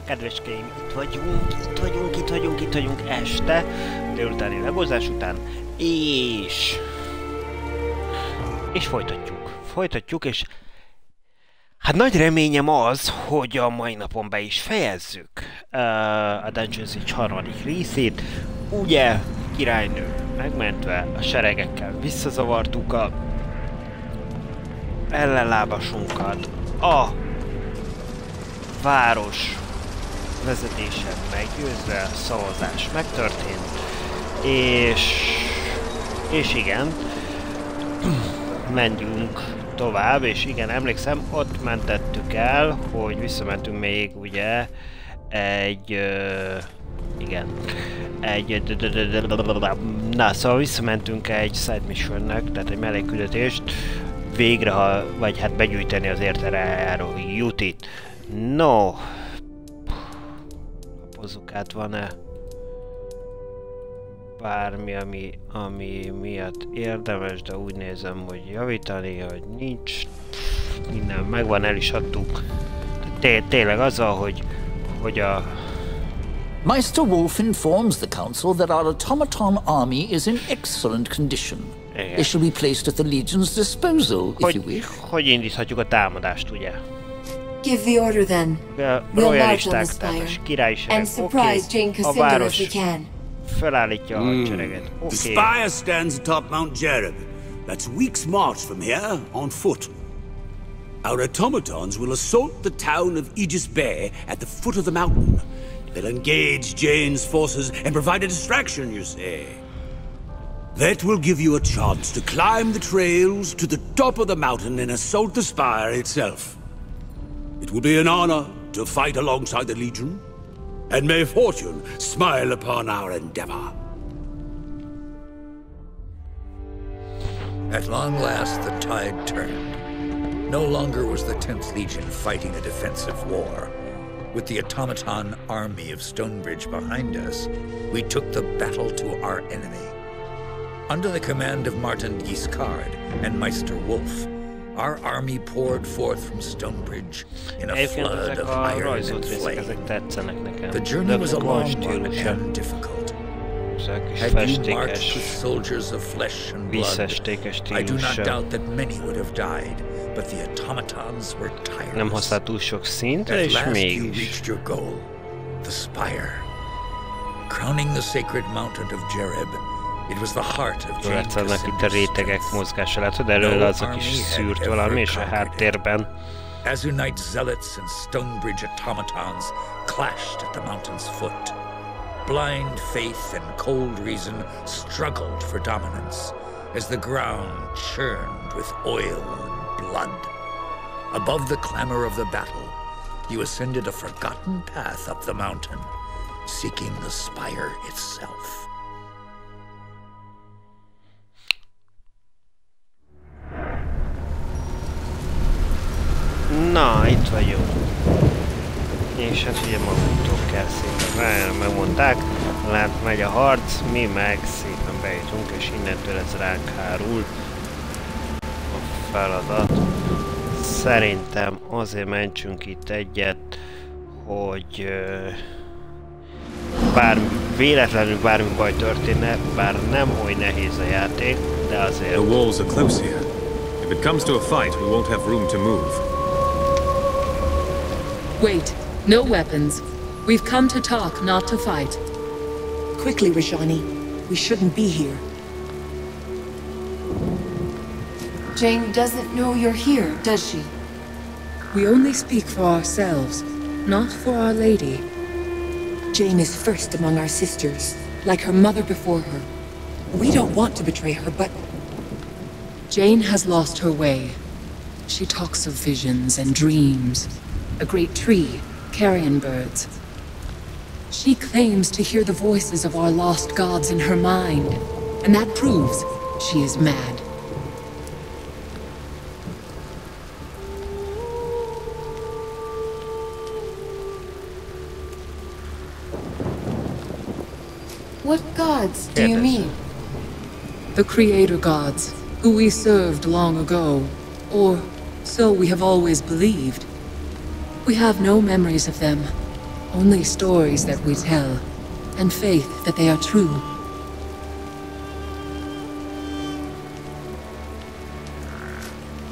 Na kedveskeim, itt vagyunk este, délutáni legozás után, és folytatjuk, és hát nagy reményem az, hogy a mai napon be is fejezzük a Dungeons harmadik részét. Ugye, királynő megmentve, a seregekkel visszazavartuk a ellenlábasunkat, a város vezetésen meggyőzve, a szavazás megtörtént, és igen, mentünk tovább, és igen, emlékszem, ott mentettük el, hogy visszamentünk még ugye szóval visszamentünk egy side missionnek, tehát egy mellékküldetést végre, vagy hát begyűjteni az érteláró jutit. No, lapozzuk át, van-e bármi, ami miatt érdemes, de úgy nézem, hogy javítani, hogy nincs. Minden megvan, el is adtuk. Tényleg azzal, hogy a... Meister Wolf informs the council that our automaton army is in excellent condition. Igen. It shall be placed at the Legion's disposal, if you wish. Hogy indíthatjuk a támadást, ugye? Give the order then. We'll march on the spire and surprise Jane Cassandra if we can. Felállítja a hadsereget. The spire stands atop Mount Jereb. That's a week's march from here on foot. Our automatons will assault the town of Aegis Bay at the foot of the mountain. They'll engage Jane's forces and provide a distraction, you see. That will give you a chance to climb the trails to the top of the mountain and assault the spire itself. It will be an honor to fight alongside the Legion, and may fortune smile upon our endeavor. At long last, the tide turned. No longer was the 10th Legion fighting a defensive war. With the automaton army of Stonebridge behind us, we took the battle to our enemy. Under the command of Martin Guiscard and Meister Wolf, our army poured forth from Stonebridge in a flood of iron and flame. The journey was a long one and difficult. Had you marched with soldiers of flesh and blood, I do not doubt that many would have died, but the automatons were tireless. At last you reached your goal, the spire. Crowning the sacred mountain of Jereb, it was the heart of Jane Cassandra's Azunite zealots and Stonebridge automatons clashed at the mountain's foot. Blind faith and cold reason struggled for dominance as the ground churned with oil and blood. Above the clamor of the battle, you ascended a forgotten path up the mountain, seeking the spire itself. Na, itt vagyunk. És hát ugye magunktól kell szépen, megmondták, lát megy a harc, mi meg szépen bejutunk, és innentől ez ránk hárul a feladat. Szerintem azért mentsünk itt egyet, hogy véletlenül bármi baj történne, bár nem oly nehéz a játék, de azért... The walls are close here. If it comes to a fight, we won't have room to move. Wait, no weapons. We've come to talk, not to fight. Quickly, Rajani. We shouldn't be here. Jane doesn't know you're here, does she? We only speak for ourselves, not for Our Lady. Jane is first among our sisters, like her mother before her. We don't want to betray her, but... Jane has lost her way. She talks of visions and dreams. A great tree, carrion birds. She claims to hear the voices of our lost gods in her mind, and that proves she is mad. What gods do you mean? The creator gods, who we served long ago, or so we have always believed. We have no memories of them, Only stories that we tell, and faith that they are true.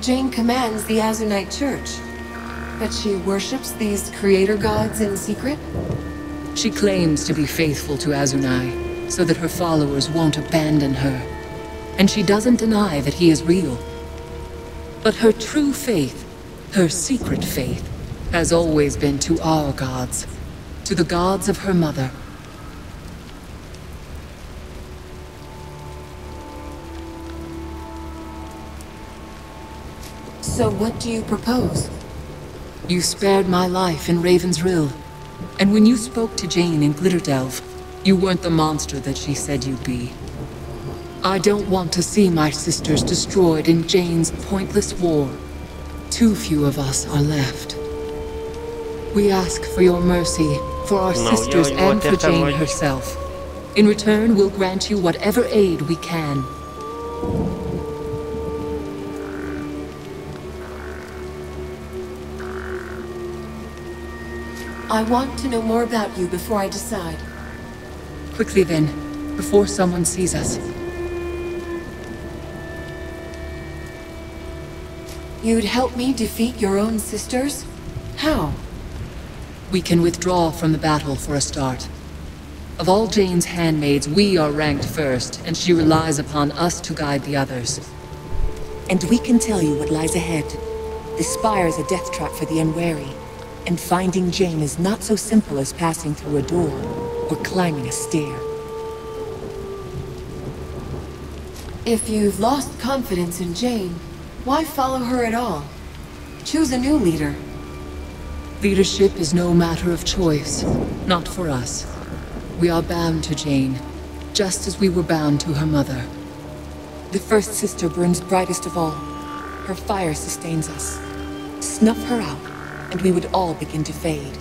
Jane commands the Azunite Church, but she worships these creator gods in secret? She claims to be faithful to Azunai, so that her followers won't abandon her. And she doesn't deny that he is real. But her true faith, her secret faith, has always been to our gods, to the gods of her mother. So what do you propose? You spared my life in Raven's Rill, and when you spoke to Jane in Glitterdelve, you weren't the monster that she said you'd be. I don't want to see my sisters destroyed in Jane's pointless war. Too few of us are left. We ask for your mercy, for our sisters and for Jane herself. In return, we'll grant you whatever aid we can. I want to know more about you before I decide. Quickly then, before someone sees us. You'd help me defeat your own sisters? How? We can withdraw from the battle for a start. Of all Jane's handmaids, we are ranked first, and she relies upon us to guide the others. And we can tell you what lies ahead. The spire is a death trap for the unwary, and finding Jane is not so simple as passing through a door or climbing a stair. If you've lost confidence in Jane, why follow her at all? Choose a new leader. Leadership is no matter of choice, not for us. We are bound to Jane, just as we were bound to her mother. The first sister burns brightest of all. Her fire sustains us. Snuff her out, and we would all begin to fade.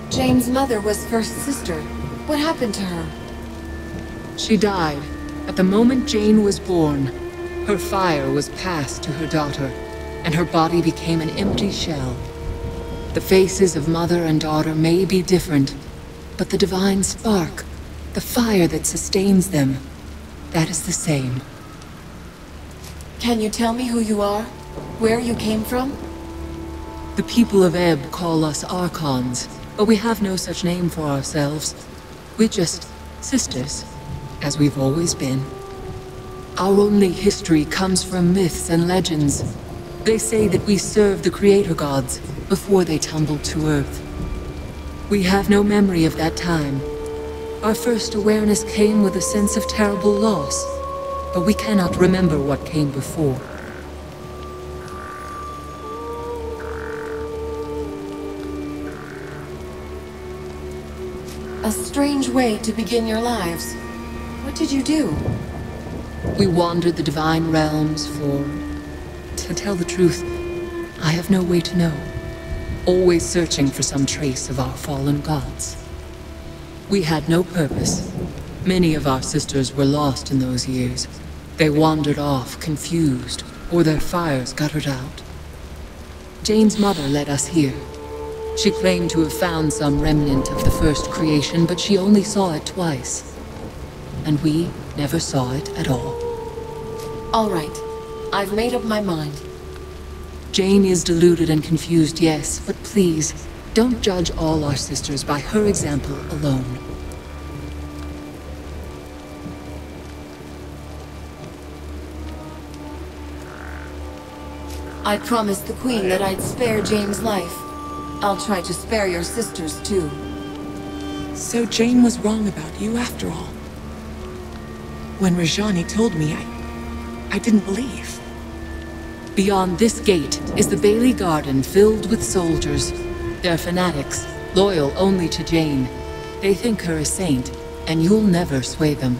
Jane's mother was first sister. What happened to her? She died at the moment Jane was born. Her fire was passed to her daughter, and her body became an empty shell. The faces of mother and daughter may be different, but the divine spark, the fire that sustains them, that is the same. Can you tell me who you are? Where you came from? The people of Ebb call us Archons, but we have no such name for ourselves. We're just sisters, as we've always been. Our only history comes from myths and legends. They say that we served the creator gods before they tumbled to Earth. We have no memory of that time. Our first awareness came with a sense of terrible loss, but we cannot remember what came before. A strange way to begin your lives. What did you do? We wandered the divine realms to tell the truth, I have no way to know. Always searching for some trace of our fallen gods. We had no purpose. Many of our sisters were lost in those years. They wandered off, confused, or their fires guttered out. Jane's mother led us here. She claimed to have found some remnant of the first creation, but she only saw it twice. And we never saw it at all. All right. I've made up my mind. Jane is deluded and confused, yes, but please, don't judge all our sisters by her example alone. I promised the Queen that I'd spare Jane's life. I'll try to spare your sisters, too. So Jane was wrong about you after all. When Rajani told me, I didn't believe. Beyond this gate is the Bailey Garden filled with soldiers. They're fanatics, loyal only to Jane. They think her a saint, and you'll never sway them.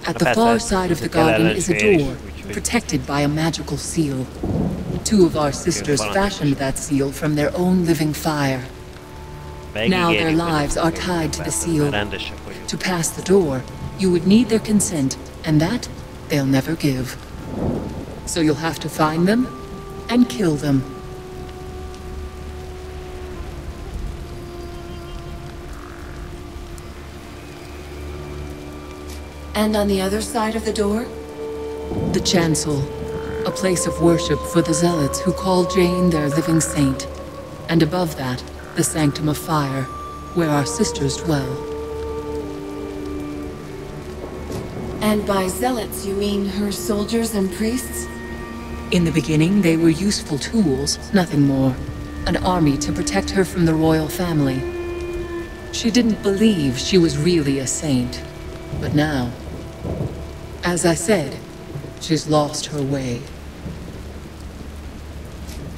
At the far side of the garden is a door, protected by a magical seal. Two of our sisters fashioned that seal from their own living fire. Now their lives are tied to the seal. To pass the door, you would need their consent, and that they'll never give. So you'll have to find them and kill them. And on the other side of the door? The chancel, a place of worship for the zealots who call Jane their living saint. And above that, the sanctum of fire, where our sisters dwell. And by zealots you mean her soldiers and priests? In the beginning, they were useful tools, nothing more. An army to protect her from the royal family. She didn't believe she was really a saint. But now, as I said, she's lost her way.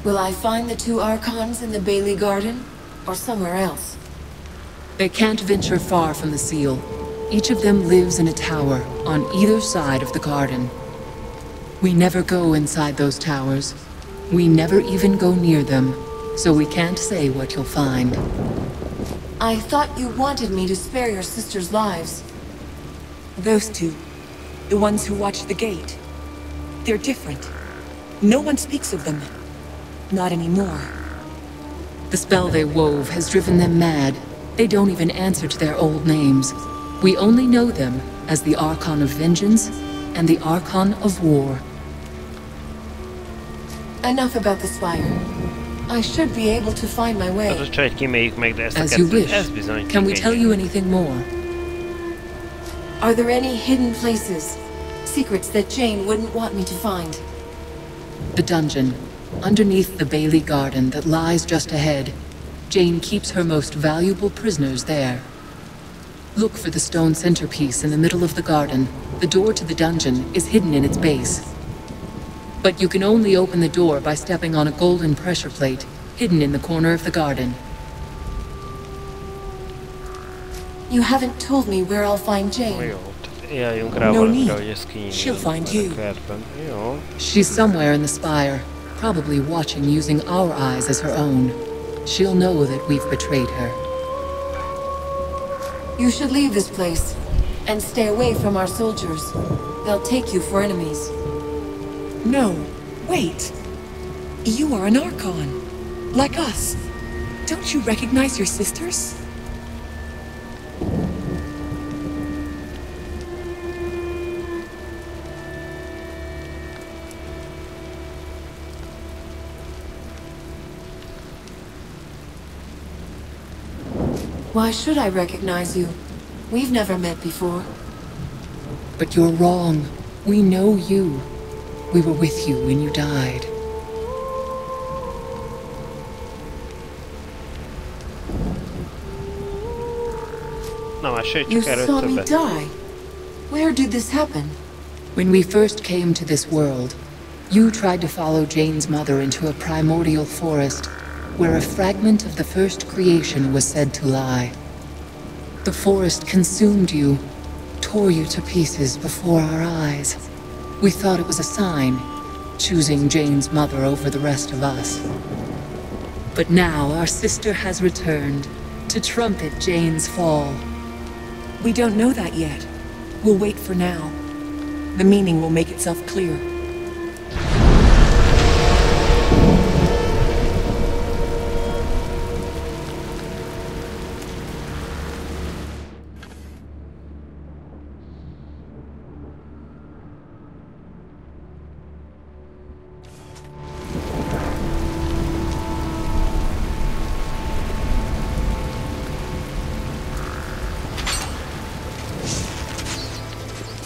Will I find the two archons in the Bailey Garden, or somewhere else? They can't venture far from the seal. Each of them lives in a tower on either side of the garden. We never go inside those towers. We never even go near them, so we can't say what you'll find. I thought you wanted me to spare your sisters' lives. Those two, the ones who watch the gate, they're different. No one speaks of them. Not anymore. The spell they wove has driven them mad. They don't even answer to their old names. We only know them as the Archon of Vengeance and the Archon of War. Enough about the spire. I should be able to find my way. Az csak kiméljük meg, de ezt a As you kettőt, wish. ez bizony Can we tell you anything more? Are there any hidden places? Secrets that Jane wouldn't want me to find? The dungeon, underneath the Bailey Garden that lies just ahead. Jane keeps her most valuable prisoners there. Look for the stone centerpiece in the middle of the garden. The door to the dungeon is hidden in its base. But you can only open the door by stepping on a golden pressure plate, hidden in the corner of the garden. You haven't told me where I'll find Jane. Jó, tehát éljünk rá valamire, hogy ez kinyíljon a kertben. Jó. She's somewhere in the spire, probably watching using our eyes as her own. She'll know that we've betrayed her. You should leave this place, and stay away from our soldiers. They'll take you for enemies. No, wait. You are an Archon, like us. Don't you recognize your sisters? Why should I recognize you? We've never met before. But you're wrong. We know you. We were with you when you died. Na, már You sejtsük saw előtt me többet. die. Where did this happen? When we first came to this world, you tried to follow Jane's mother into a primordial forest, where a fragment of the first creation was said to lie. The forest consumed you, tore you to pieces before our eyes. We thought it was a sign, choosing Jane's mother over the rest of us. But now our sister has returned to trumpet Jane's fall. We don't know that yet. We'll wait for now. The meaning will make itself clear.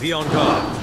Be on guard.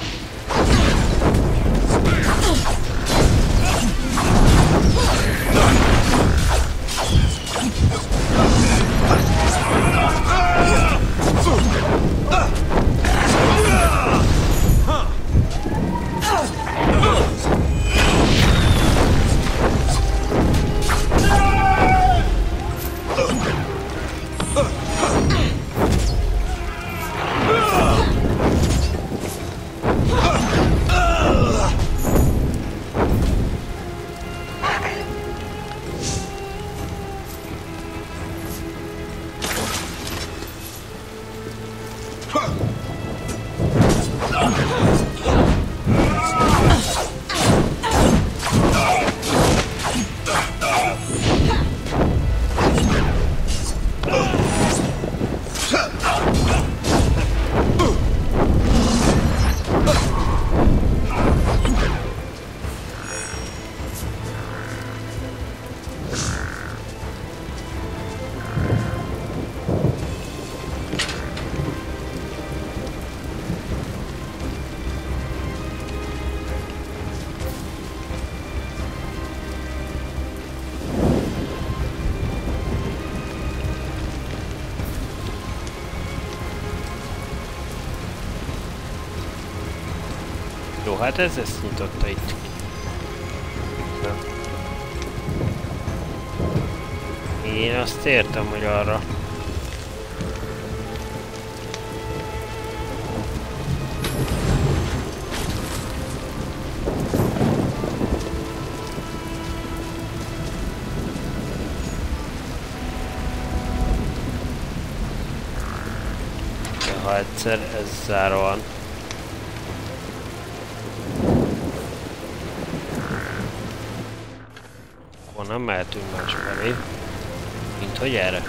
hát ez ezt nyitotta itt. Nem. Én azt értem, hogy arra. Ha egyszer ez zárva van. Akkor nem mehetünk más felé, mint hogy erre.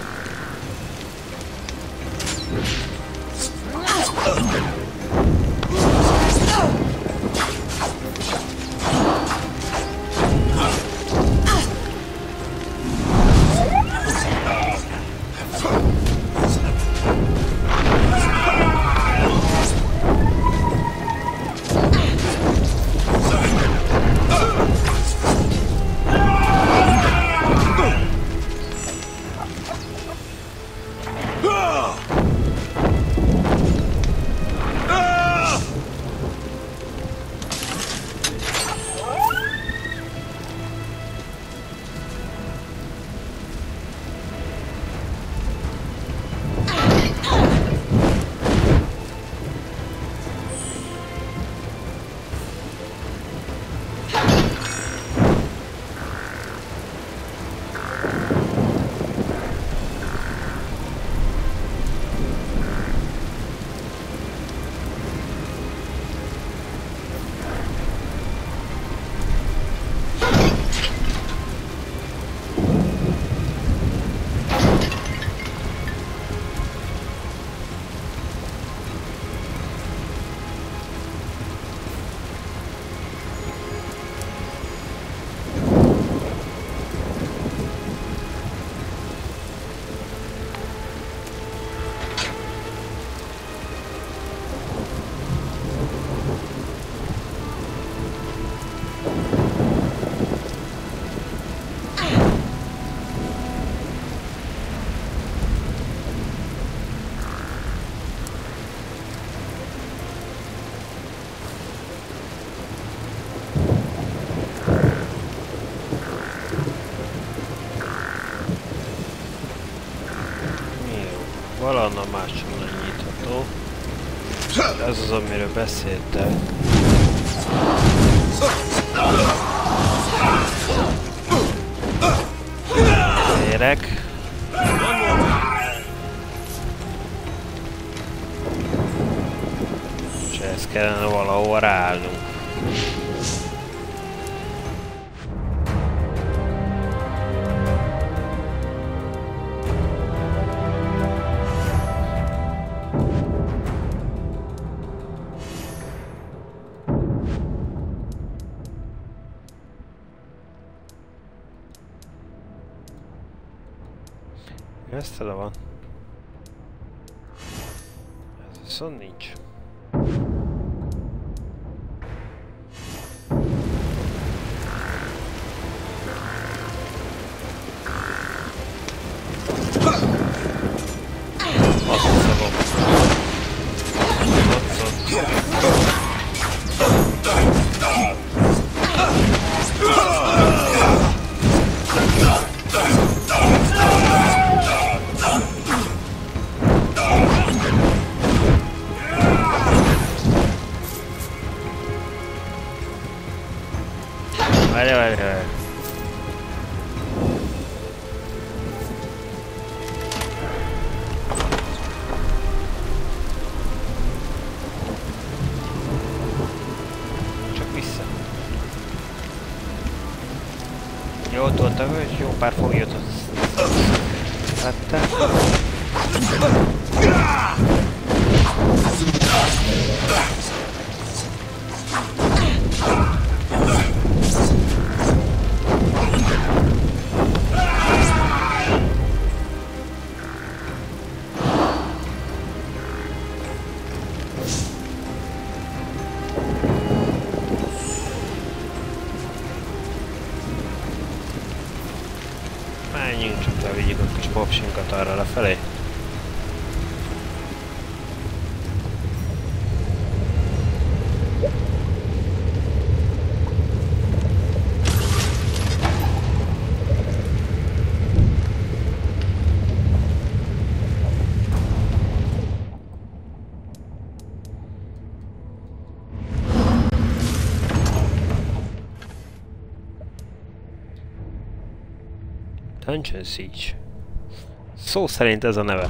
Valahonnan máshonnan nyitható. Ez az, amiről beszéltek. Érek. És ezt kellene valahova ráállnunk. Ez tele van. Ez viszont nincs. Azt hiszem. Várj. Csak vissza. Jó, ott voltam, és jó pár foglyot vettem. Menjünk csak le, vigyük a kis popsinkat arra lefelé. Dungeon Siege. Szó szerint ez a neve.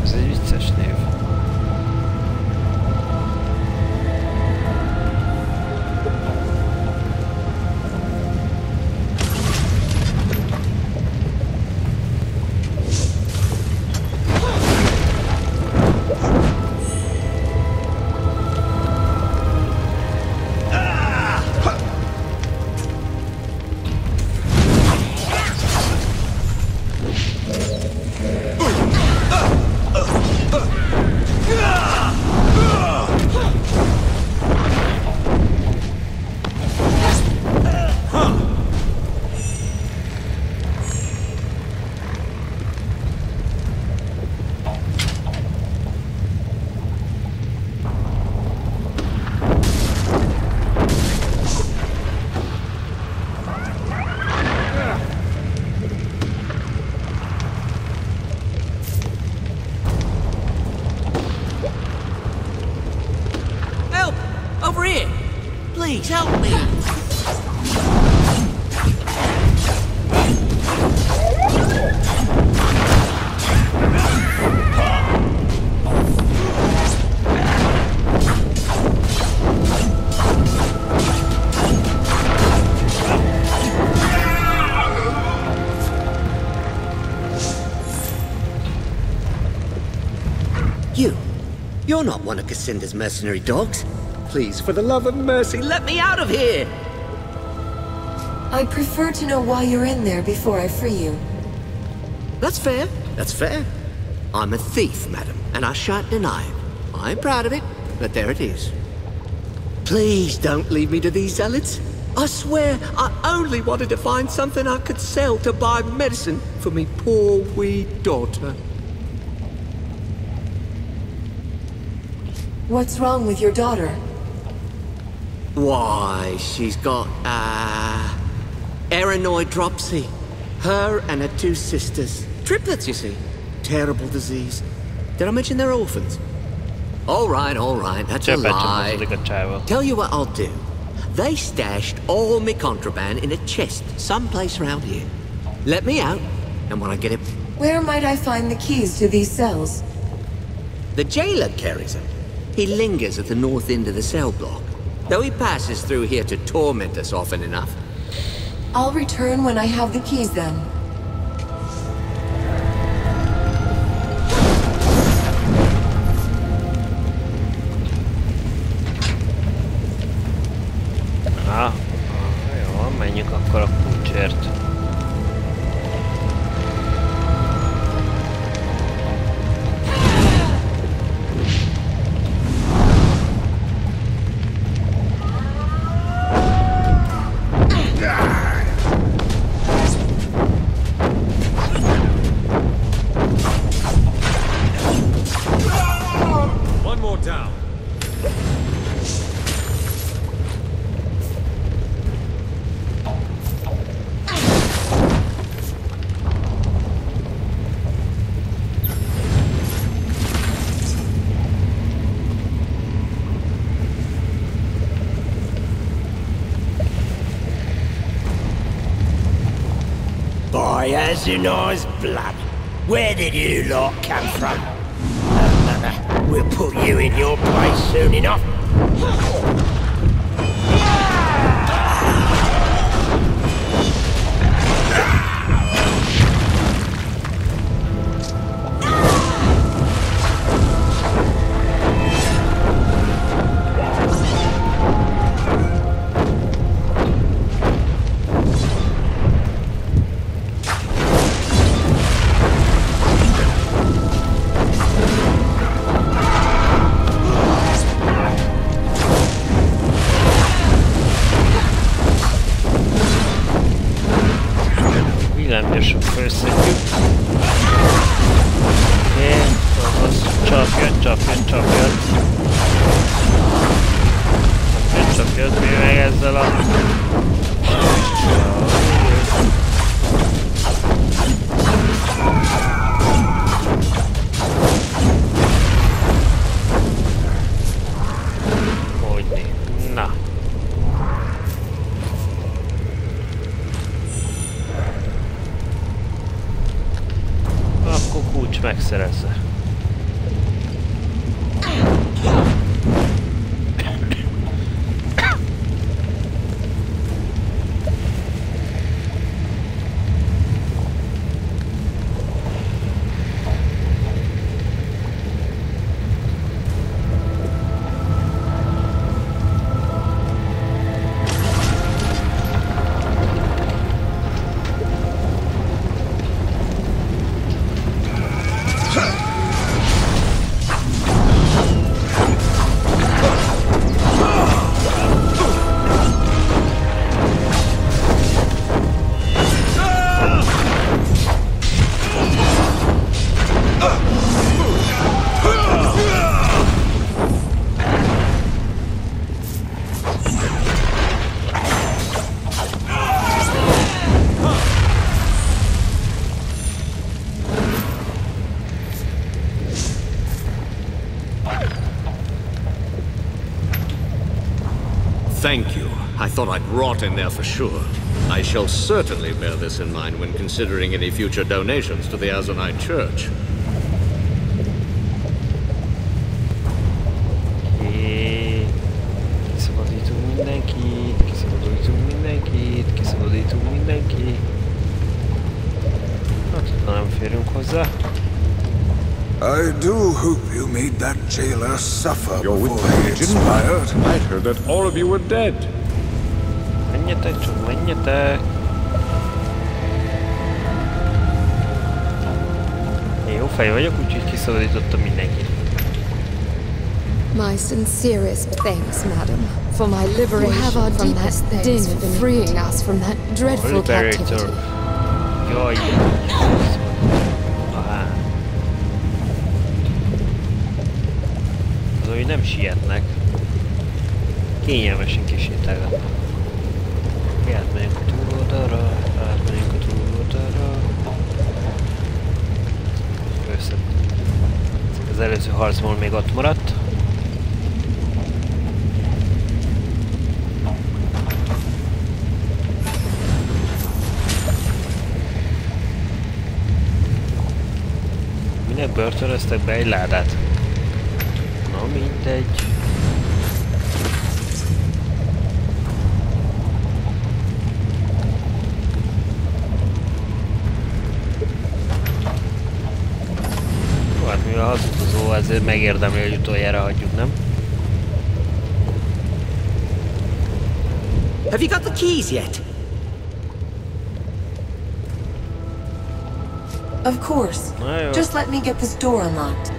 Ez egy vicces név. Please help me. You're not one of Cassinda's mercenary dogs. Please, for the love of mercy, let me out of here! I'd prefer to know why you're in there before I free you. That's fair. That's fair. I'm a thief, madam, and I shan't deny it. I'm proud of it, but there it is. Please don't leave me to these zealots. I swear, I only wanted to find something I could sell to buy medicine for me poor wee daughter. What's wrong with your daughter? Why, she's got, paranoid dropsy. Her and her two sisters. Triplets, you see. Terrible disease. Did I mention they're orphans? All right, that's a lie. Tell you what I'll do. They stashed all me contraband in a chest someplace around here. Let me out, and when I get it... Where might I find the keys to these cells? The jailer carries them. He lingers at the north end of the cell block, though he passes through here to torment us often enough. I'll return when I have the keys then. Jó, menjünk akkor a kulcsért. Azunar's blood. Where did you lot come from? We'll put you in your place soon enough. megszerezze. Thank you. I thought I'd rot in there for sure. I shall certainly bear this in mind when considering any future donations to the Azonite Church. Kiszabadítunk mindenkit, kiszabadítunk mindenkit, kiszabadítunk mindenkit. Hát, nem férünk hozzá. I do hope you made that jailer suffer before he expired. I heard that all of you were dead. Menjetek csak, menjetek! Én jó fej vagyok, úgyhogy kiszabadítottam mindenkit. My sincerest thanks, madam, for my liberation from that din and freeing us from that dreadful captivity. Jaj! Azon, hogy nem sietnek. Kényelmesen kisétálgatnak. Átmegyünk a túloldalra, átmegyünk a túloldalra. Az előző harcból még ott maradt. Minek börtönöztek be egy ládát? Na mindegy. Hát mivel hazudozó, ezért megérdemli, hogy utoljára hagyjuk, nem? Have you got the keys yet? Of course. Just let me get this door unlocked.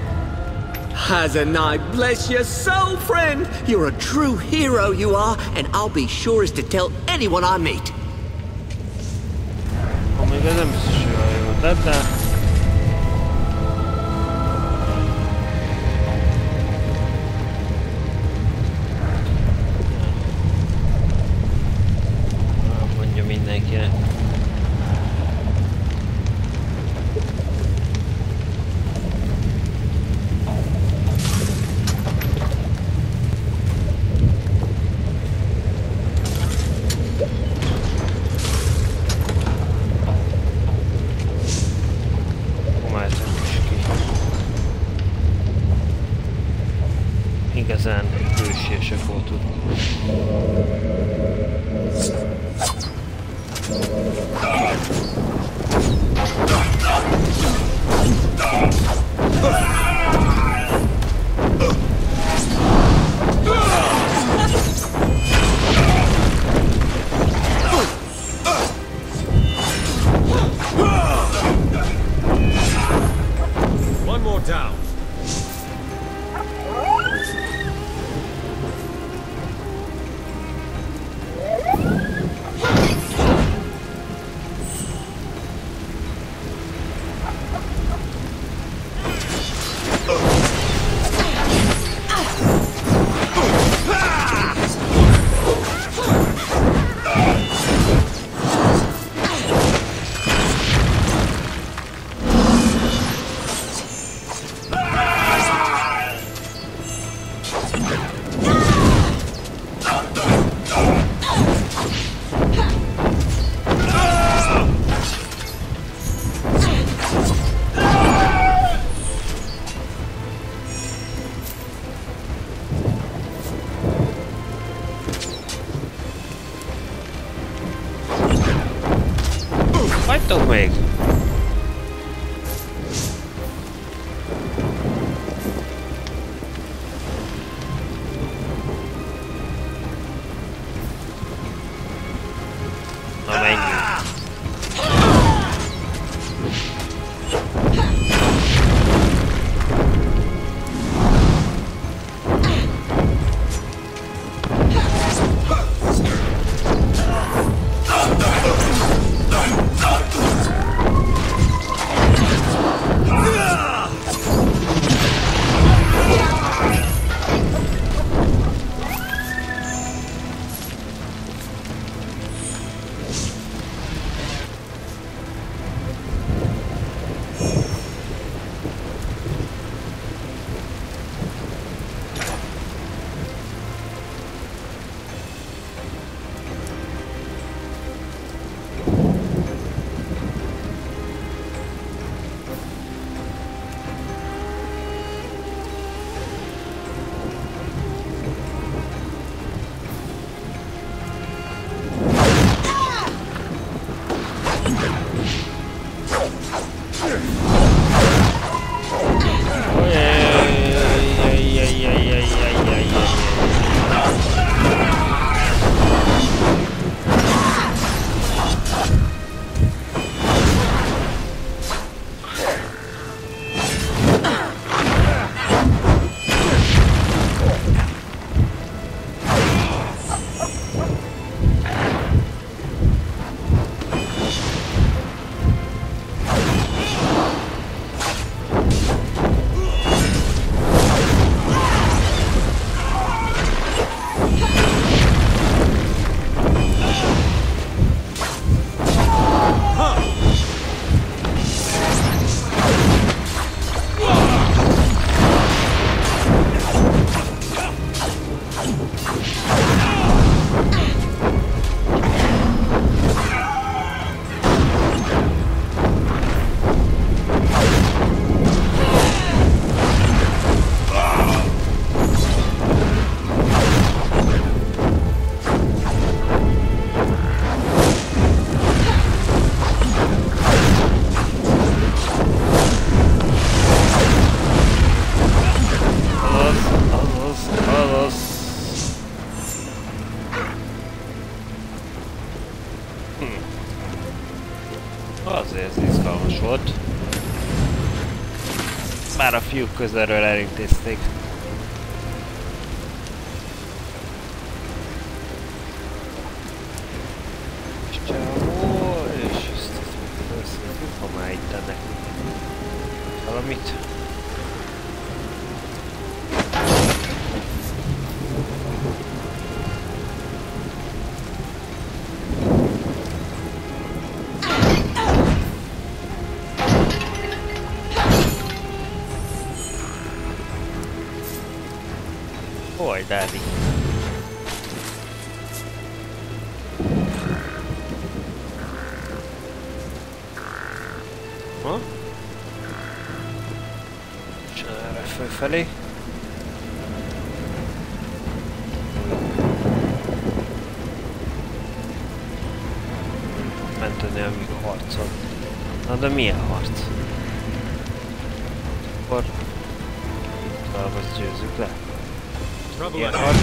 Azonite, bless your soul, friend! You're a true hero, you are, and I'll be sure as to tell anyone I meet. Még ez nem biztos, hogy jó, de... Mondja mindenkinek. Igazán hősiesek voltunk. One more down. Hagytok még! Na menjünk! Azért ez izgalmas volt. Már a fiúk közelről elintézték. És csávó, és ezt felszedjük, ha már itt ennek valamit. Hogy, Dádi? Ha? És erre fölfelé. Menteni amíg harcol. Na de milyen harc? Akkor... tovább azt győzzük le. Ilyen harc.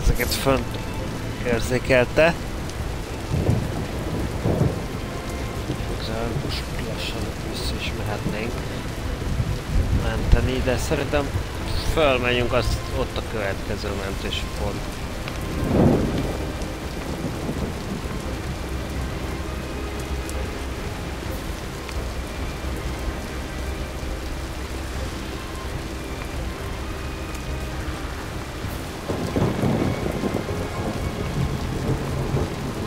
ezeket fönt érzékelte. Most lassan vissza is mehetnénk menteni, de szerintem fölmegyünk, azt ott a következő mentési pont.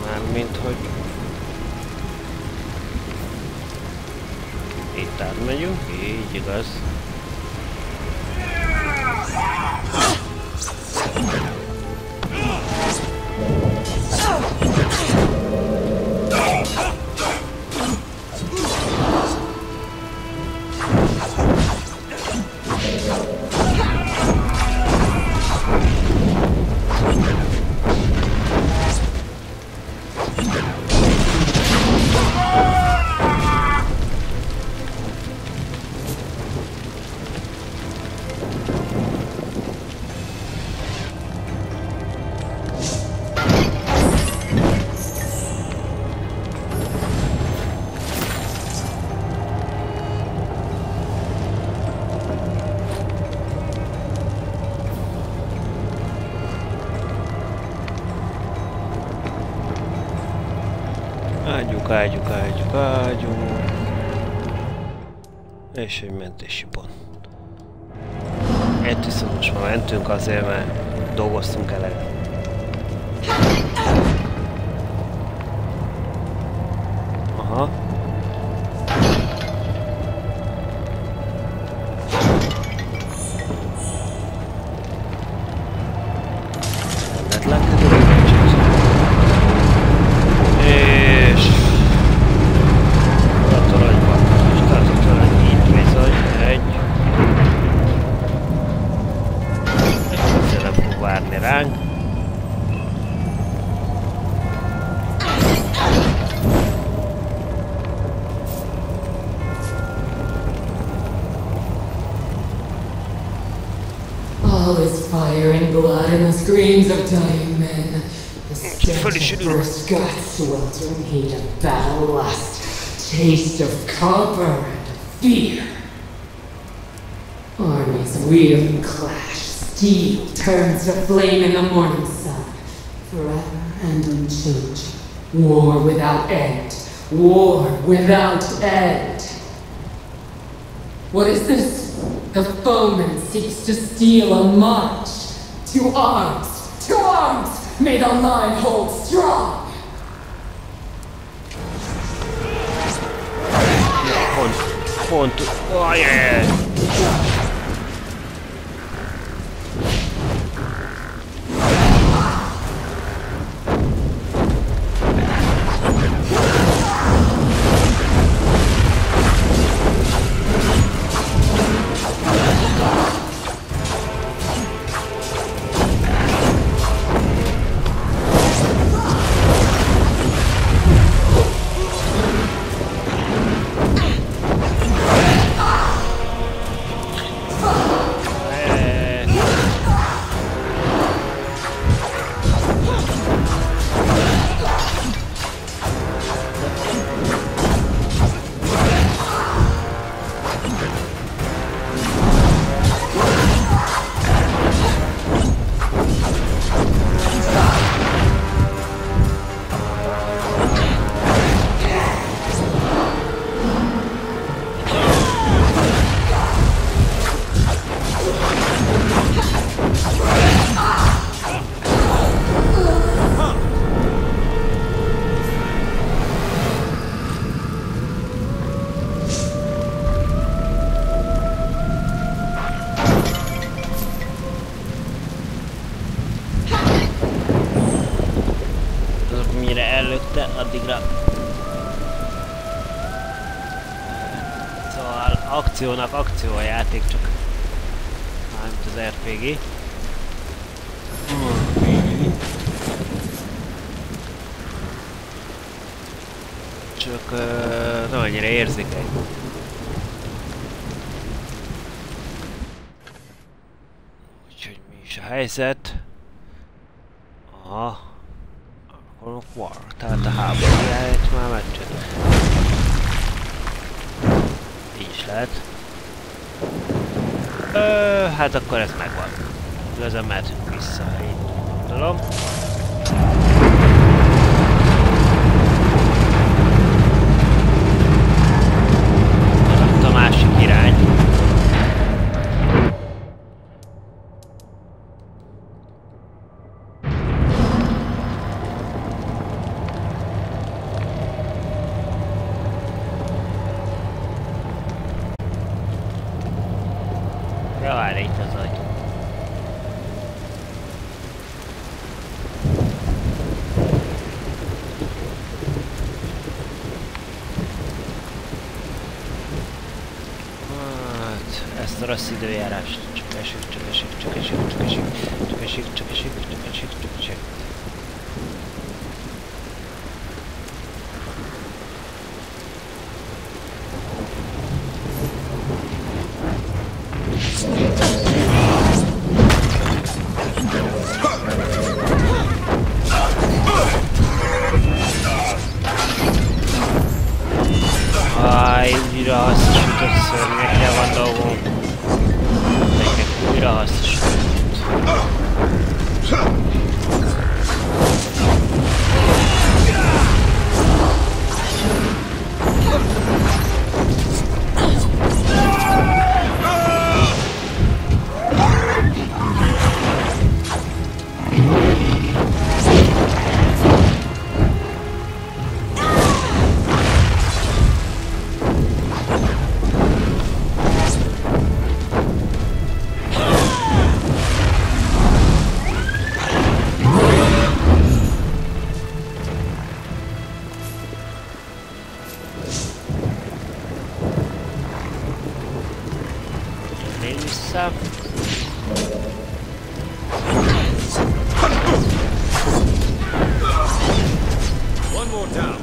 Mármint, hogy itt átmegyünk, így igaz. Ágyunk. És egy mentési pont. Egy viszont most már mentünk azért, mert dolgoztunk eleget. Aha. All is fire and blood and the screams of dying men. The stench of burst guts, sweltering heat of battle lust, taste of copper and fear. Armies wheel and clash, steel turns to flame in the morning sun, forever and unchanging. War without end, war without end. What is this? The foeman seeks to steal a march. To arms! To arms! May the line hold strong! Oh yeah! Addigra. Szóval akciónak akció a játék, csak mármint az RPG. Csak nem annyira érzékeny. Úgyhogy mi is a helyzet? Aha. Akkor war. Tehát a háborújáért már megcsinálni. Így is lehet. Hát akkor ez megvan. Igazán mehetünk vissza, így gondolom. Az a másik irány. Ja, várj, itt az ajtó. Hát, ezt a rossz időjárást. Csak esik. Újra hasznosított szörnyekkel van dolgunk. Nektek újra hasznosított. One more down.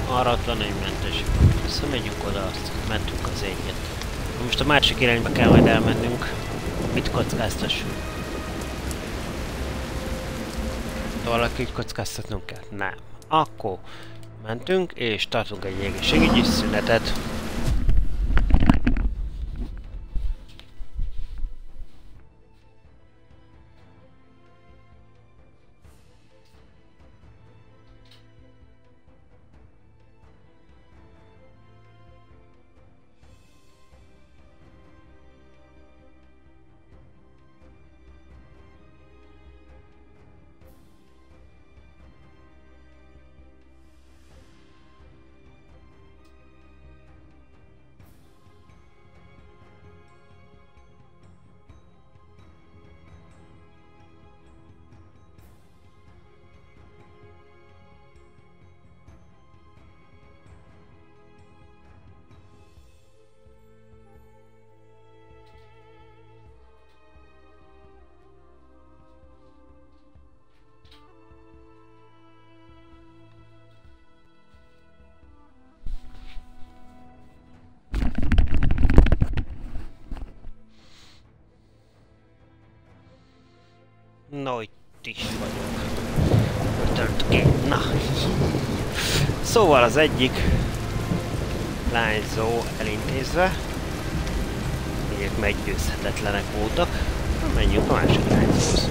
Aratlan önmentes. Visszamegyünk oda, azt mentünk az egyet. Most a másik irányba kell majd elmennünk. Mit kockáztassunk? Valakit kockáztatnunk kell? Nem. Akkor mentünk és tartunk egy egészségügyi szünetet. Na, itt is vagyok. Na. Szóval az egyik lányzó elintézve. Egyek meggyőzhetetlenek voltak. Menjünk a másik lányzóhoz.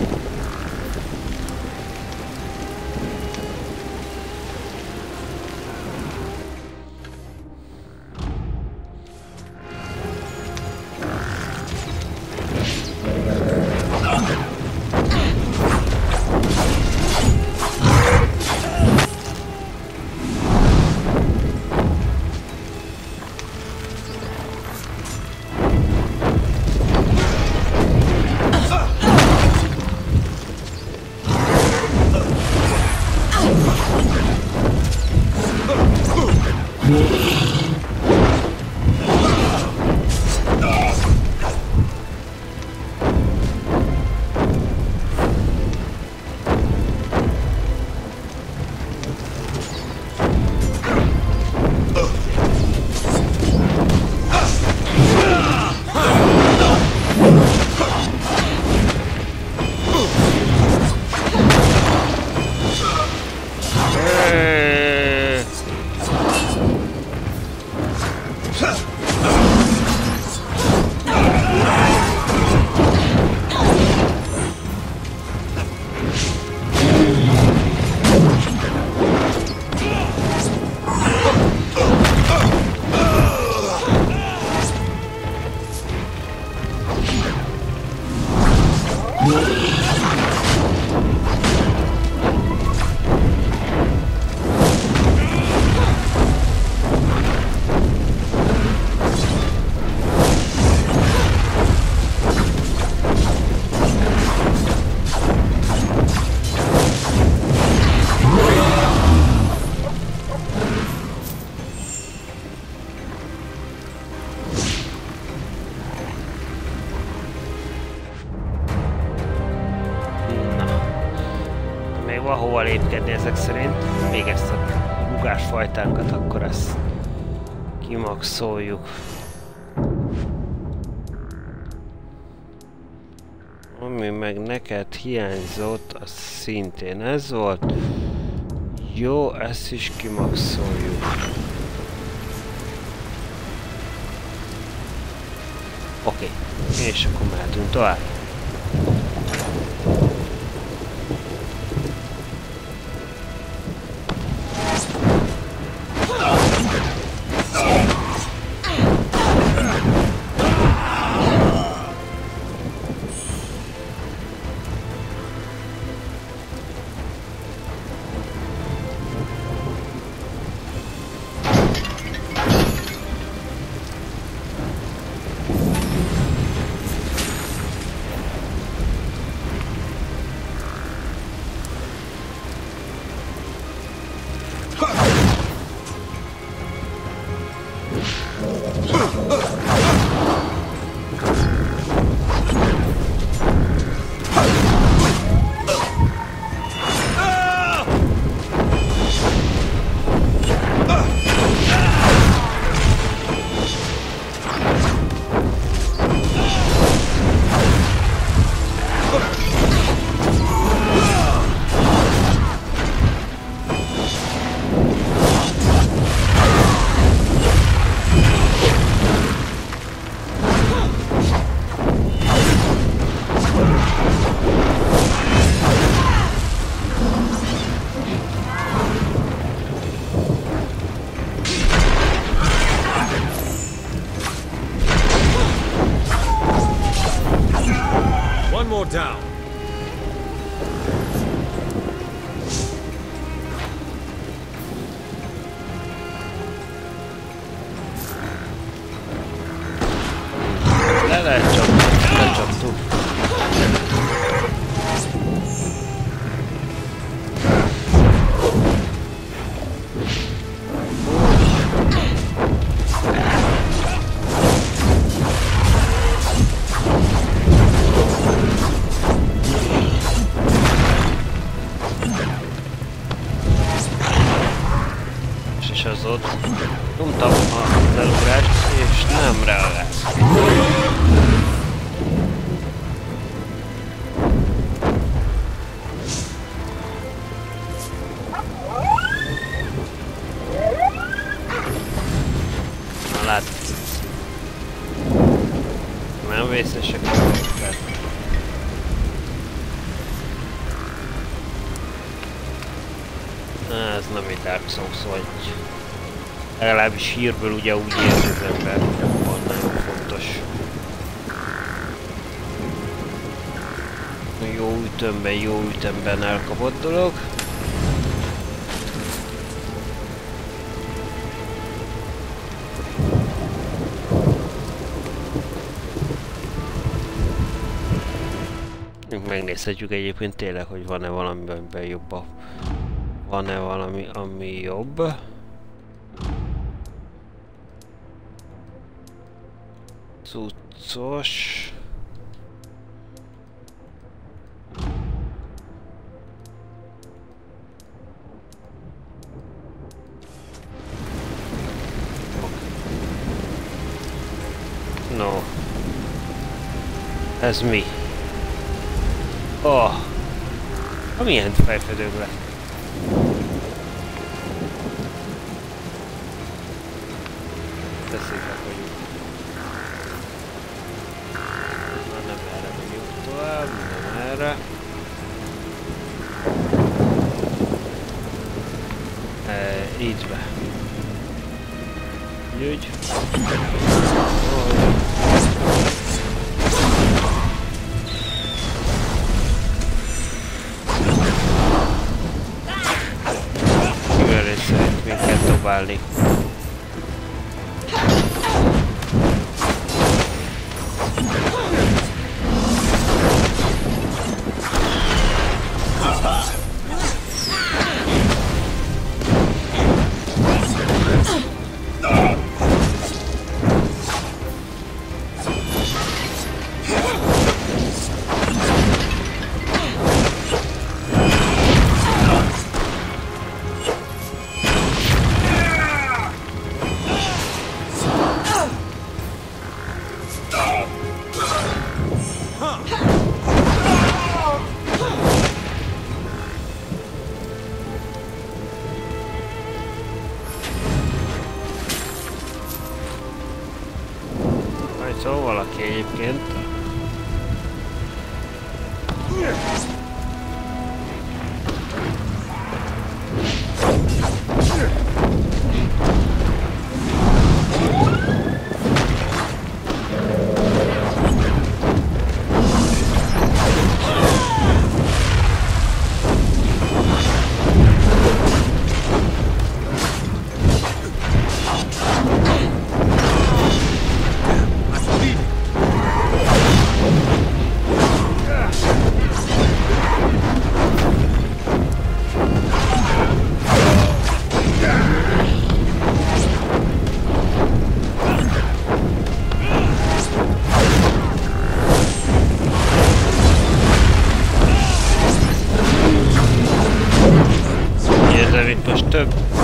Hova lépkedni ezek szerint. Még ezt a rugásfajtánkat, akkor ezt kimaxoljuk. Ami meg neked hiányzott, az szintén ez volt. Jó, ezt is kimaxoljuk. Oké, és akkor mehetünk tovább. Down. Lecsaptuk. Az ott nyomtam az elugrást, és nem reagált. nem vészesek vagyok. Ez nem egy Dark Souls, vagy legalábbis hírből ugye úgy érzi az ember, van nagyon fontos. Jó ütemben elkapott dolog. Megnézhetjük egyébként tényleg, hogy van-e valami, amiben jobb a... Van-e valami, ami jobb? Cuccos... No. Ez mi? Oh! Milyen fejfedők lett? De szépen vagyunk. Nem erre megyünk tovább, nem erre. Így be. Úgy. Mivel is szeret minket dobálni. Szóval valaki egyébként.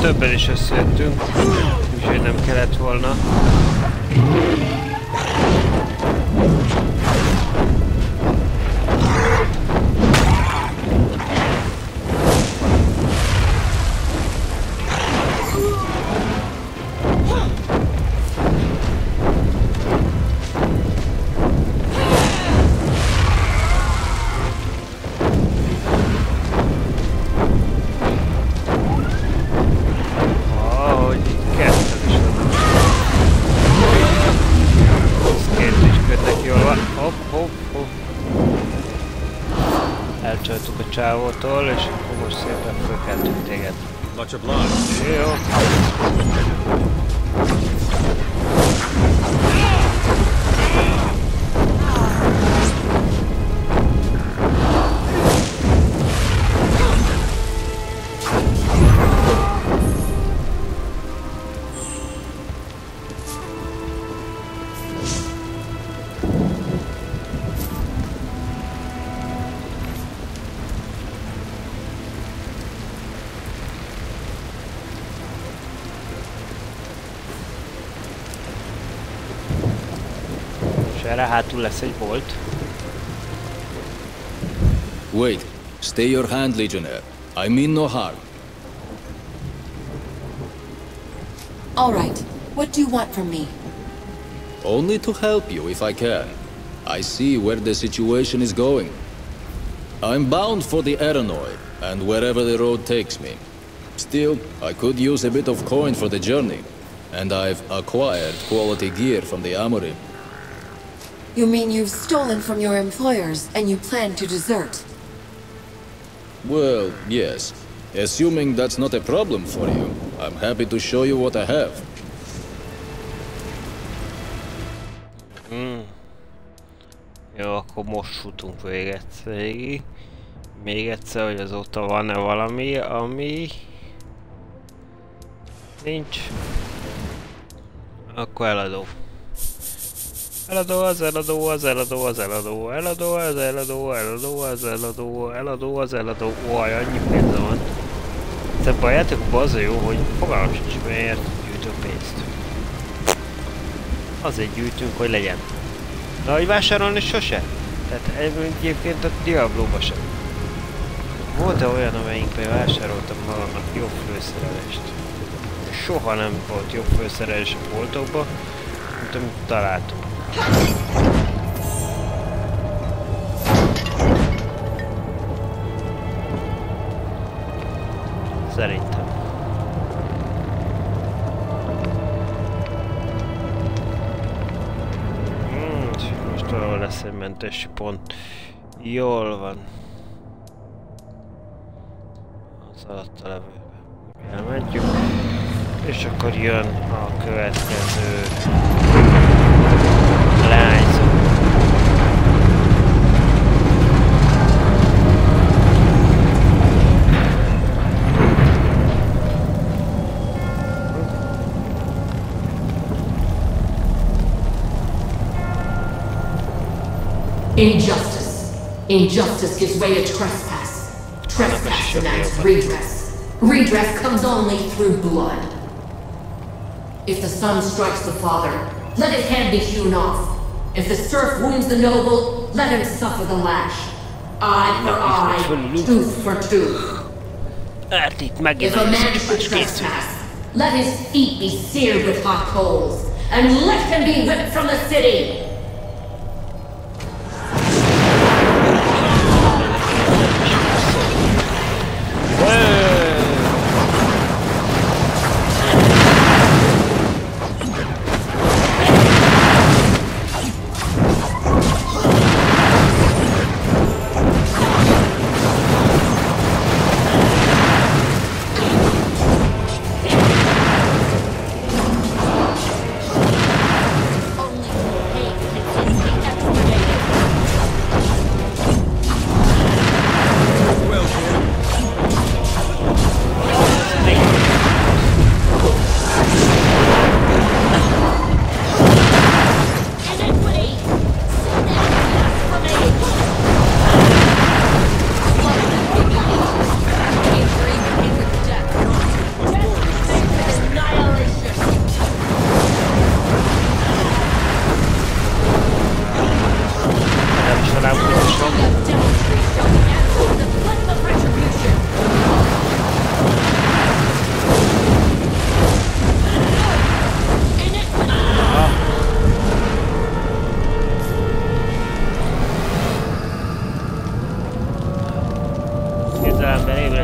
Többen is összejöttünk, úgyhogy nem kellett volna. Csávótól, és akkor most szépen fölkeltünk téged. Much obliged. Jó. Erre hátul lesz egy bolt. Wait. Stay your hand, Legionnaire. I mean no harm. All right. What do you want from me? Only to help you if I can. I see where the situation is going. I'm bound for the Aranoi, and wherever the road takes me. Still, I could use a bit of coin for the journey, and I've acquired quality gear from the armory. You mean you've stolen from your employers, and you plan to desert? Well, yes. Assuming that's not a problem for you, I'm happy to show you what I have. Jó, akkor most futunk végig. Még egyszer, hogy azóta van-e valami, ami... Nincs. Akkor eladó. Eladó az eladó, az eladó, az eladó, eladó, az eladó, eladó, az eladó, eladó, az eladó. Oj, annyi pénze van. Ebben a játékokban az a jó, hogy fogalmam sincs, miért gyűjtök pénzt. Azért gyűjtünk, hogy legyen. De hogy vásárolni sose? Tehát egyébként a Diablo-ba sem. Volt-e olyan, amelyikben vásároltam magamnak jobb főszerelést? Soha nem volt jobb főszerelés a boltokban, mint amit találtunk. Szerintem. Most valahol lesz egy mentési pont. Jól van. Az alatt a levőbe. Elmentjük. És akkor jön a következő leányzó. Injustice. Injustice gives way to trespass. Trespass demands redress. Redress comes only through blood. If the son strikes the father, let his hand be hewn off. If the serf wounds the noble, let him suffer the lash. Eye for eye, tooth for tooth. If a man should trespass, let his feet be seared with hot coals, and let him be whipped from the city.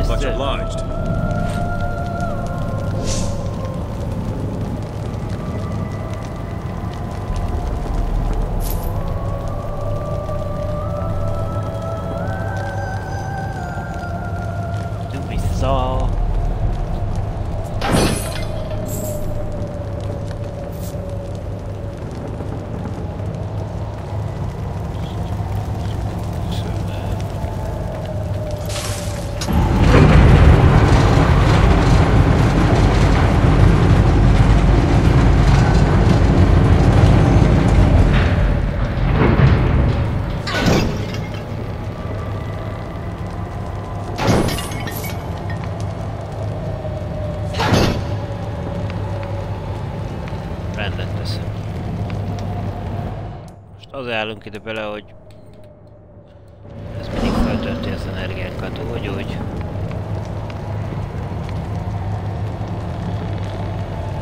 Much obliged. Állunk ide bele, hogy ez mindig feltölti az energiánkat, úgy.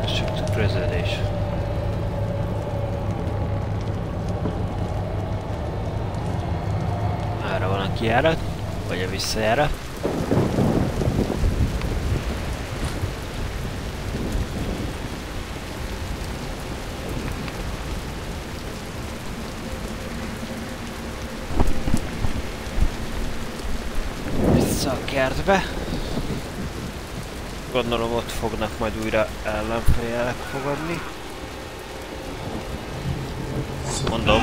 Ez csak tükröződés. Merre van a kijárat? Vagy a visszajárat? Vissza a kertbe. Gondolom ott fognak majd újra ellenfélek fogadni. Mondom.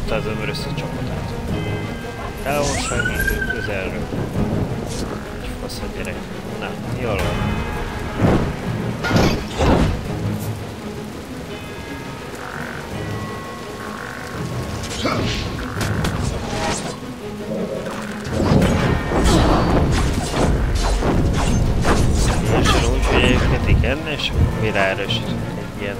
Az ömör összecsapatát. Távolságítő közelről. Egy fasz a gyerek. Na, jól van. Teljesen úgy, hogy egyébként igen, és akkor mi ráerősítünk egy ilyen.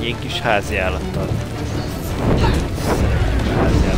Ilyen kis házi állattal. Szeretjük házi állattal.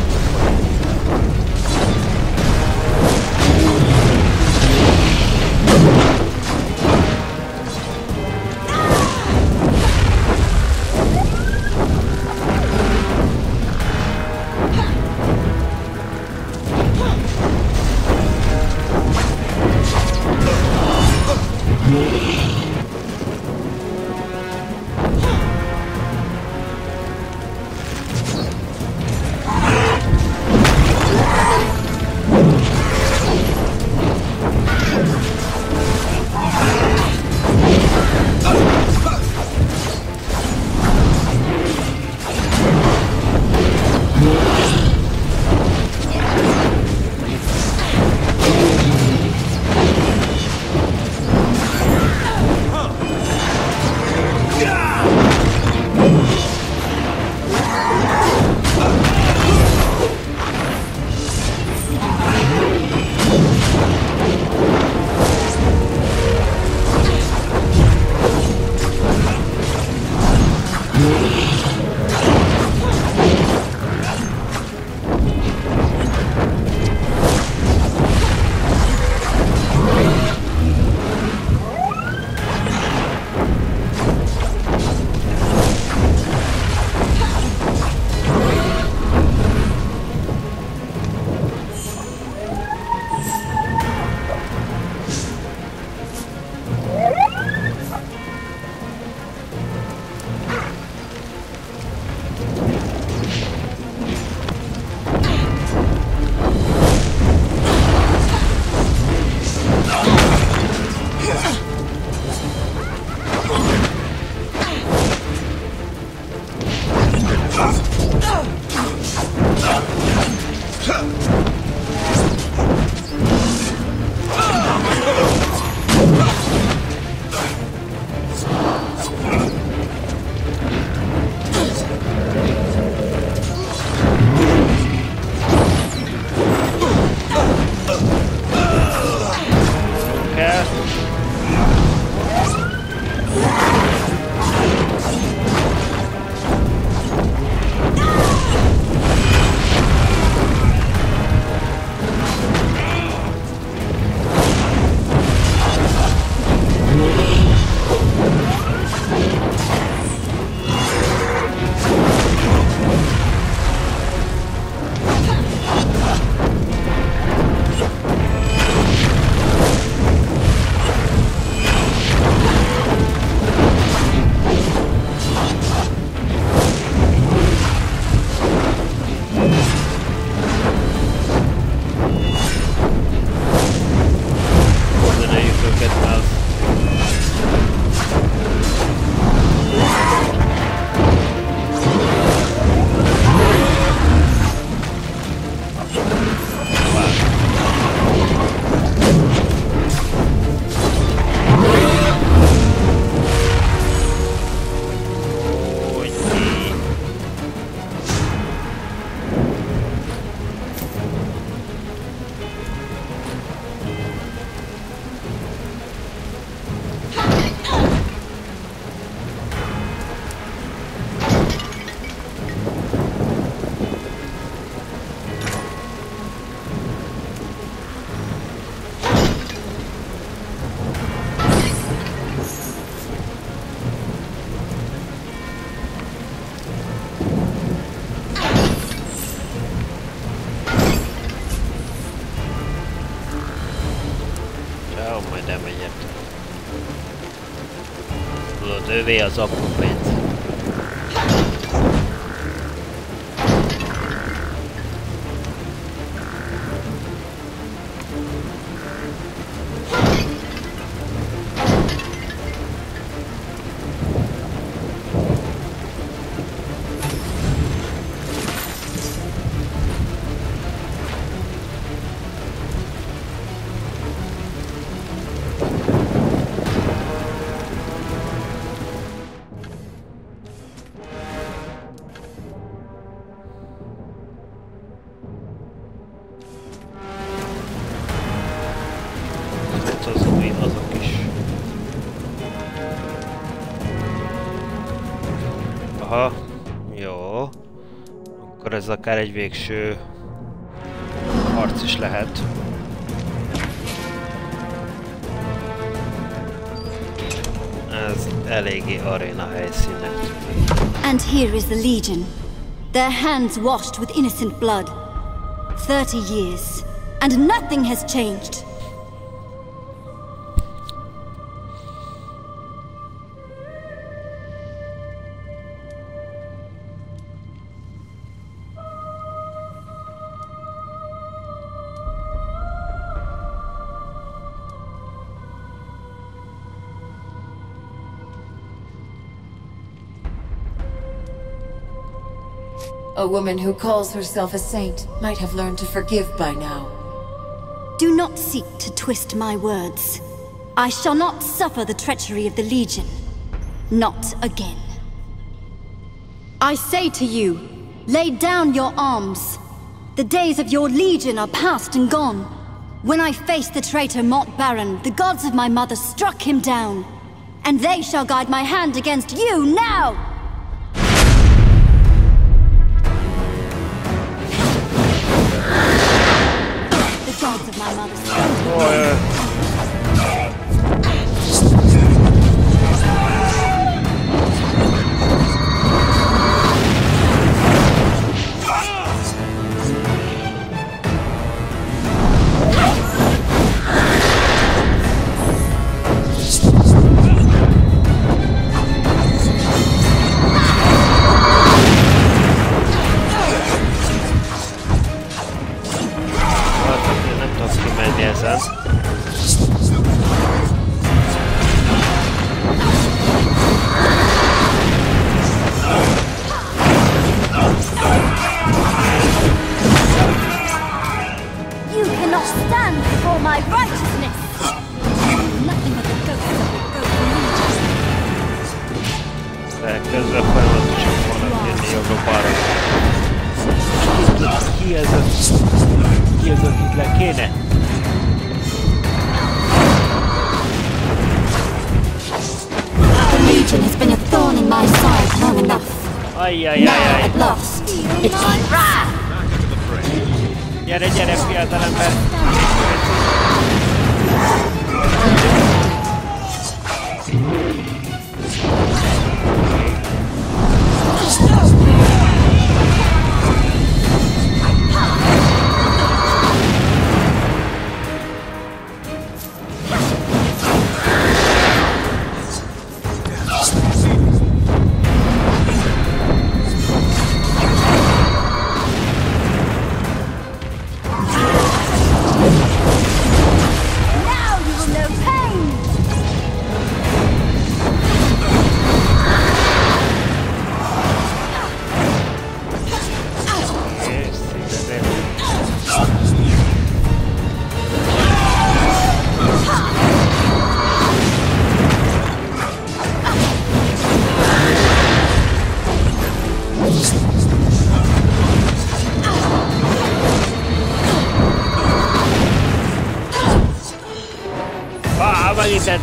Tudod, ővé az akupénz. Azok is. Aha, jó. Akkor ez akár egy végső harc is lehet. Ez eléggé aréna helyszínnek tűnik. And here is the Legion. Their hands washed with innocent blood. 30 years, and nothing has changed. A woman who calls herself a saint might have learned to forgive by now. Do not seek to twist my words. I shall not suffer the treachery of the Legion. Not again. I say to you, lay down your arms. The days of your Legion are past and gone. When I faced the traitor Mott Baron, the gods of my mother struck him down. And they shall guide my hand against you now! Gods of my mother's Gyere, gyere, fiatalember!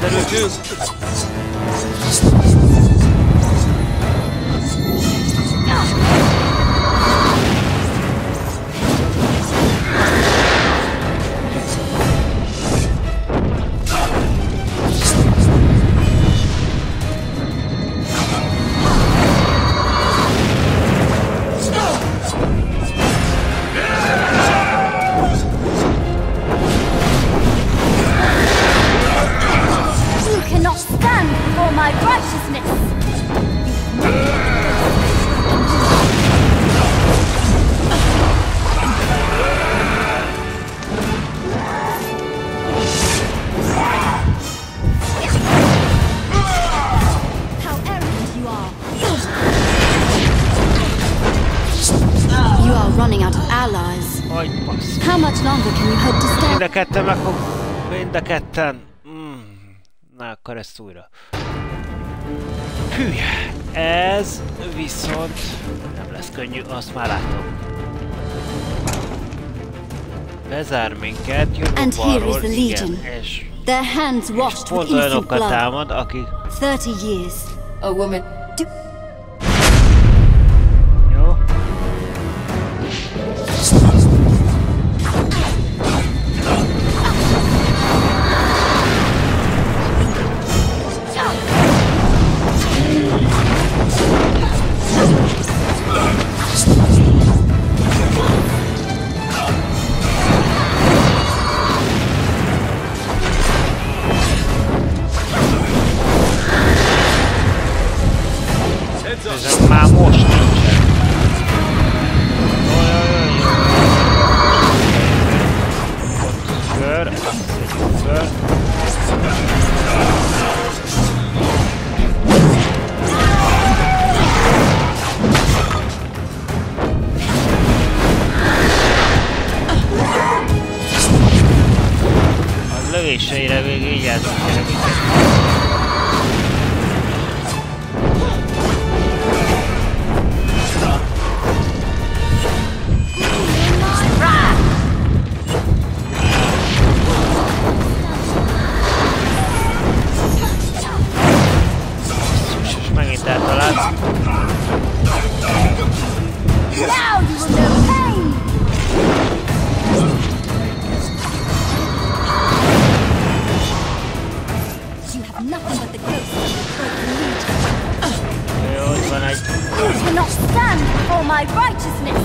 Terültünk. Stop! stand for my righteousness. How arrogant you are. You are running out of allies. How much longer can you hope to stand? Mind a ketten megfog... Mind a ketten... Na, akkor ezt újra. Hű, ez viszont nem lesz könnyű, azt már látom. Bezár minket, jön a balról, igen, és pont olyanokat támad, akik... 30 years. A woman... Jó. Ez már most nincsen. Kör, azt szedjük föl. A lövéseire végig így játszik minket. Now you will know pain! You have nothing but the ghost of the Legion. You cannot stand for my righteousness!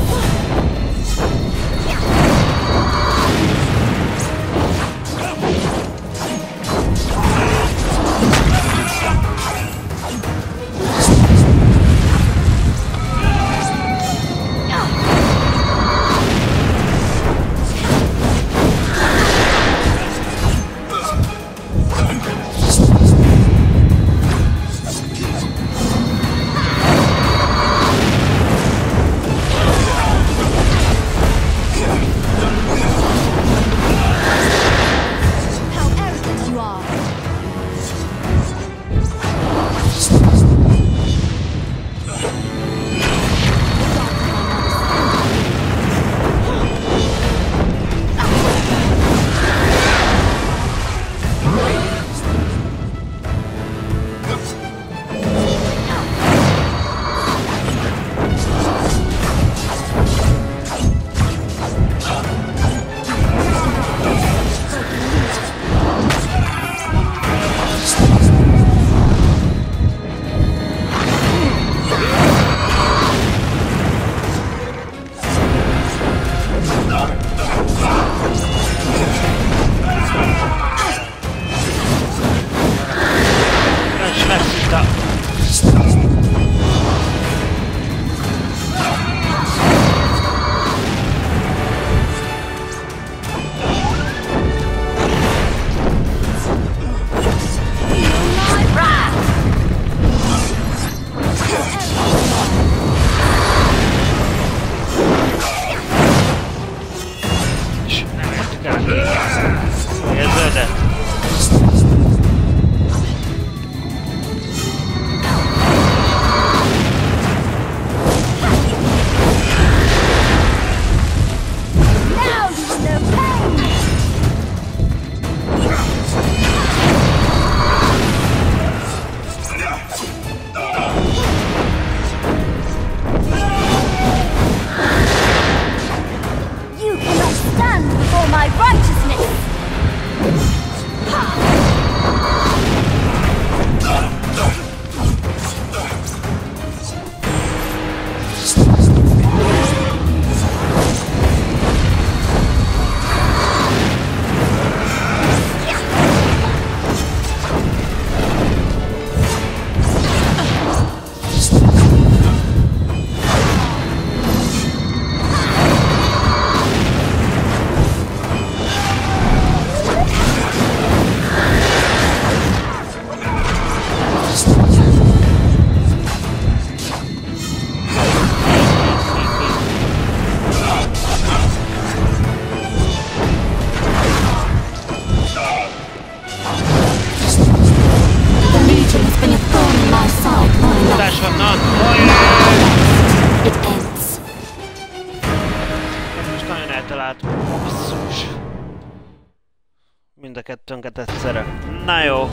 kettőnket egyszerre. Na jó.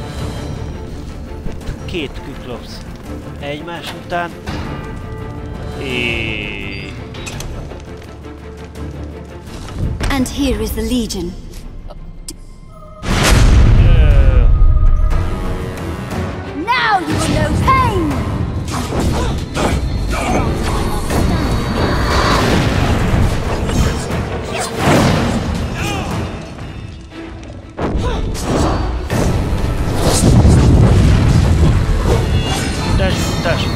Két Cyclops egymás után. And here is the Legion. Now you will know pain! Dash.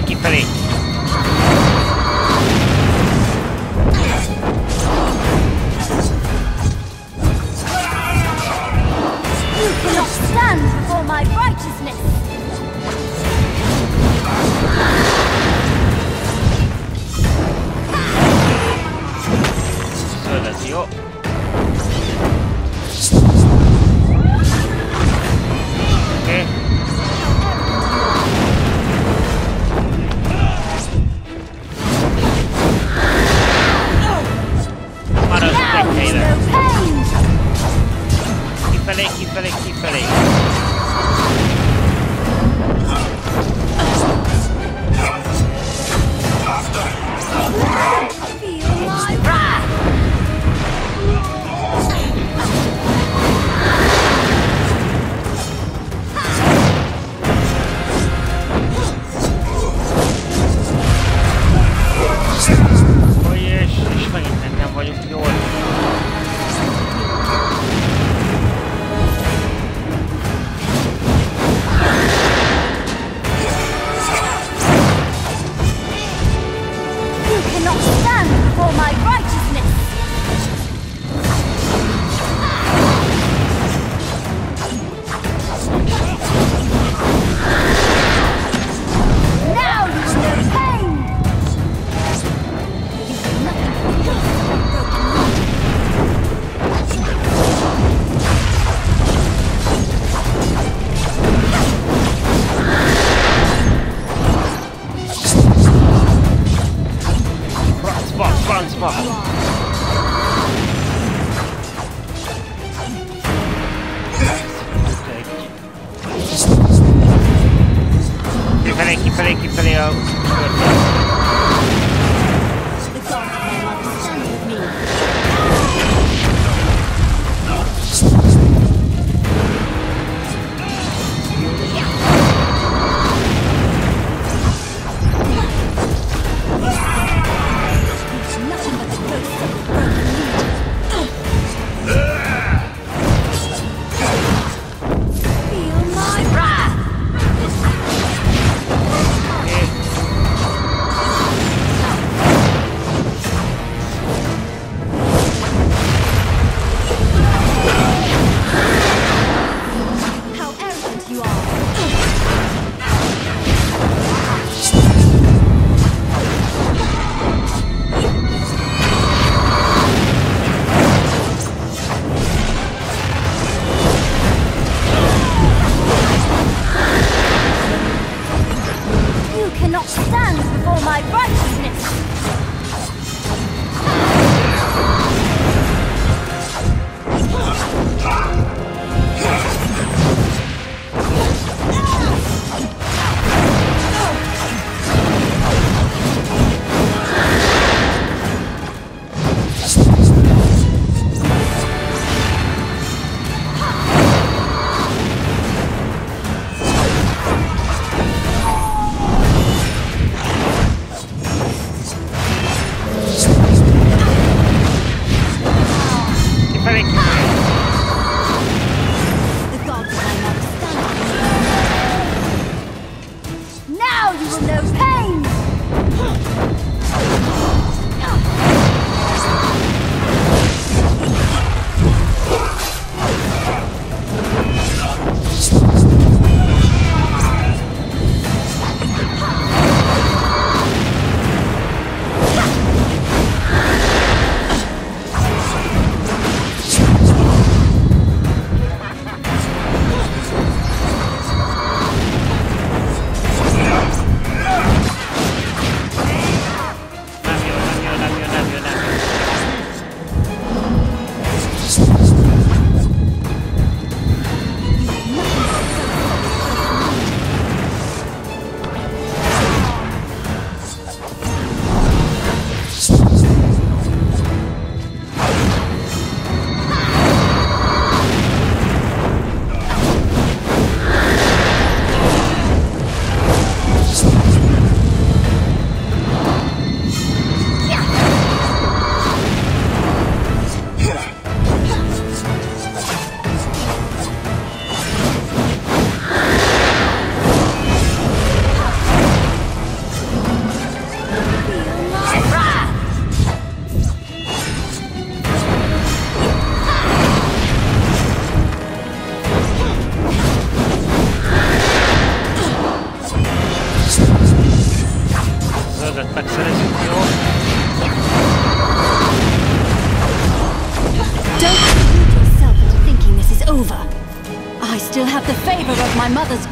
Kifelé. You cannot stand before my righteousness. So lesz jó. Oké. Maradjunk egy helyre. Kifelé. És megint nem vagyunk jól. You cannot stand before my righteousness. Now you know pain. Francba! Kifelé a körbe. stands before my righteousness.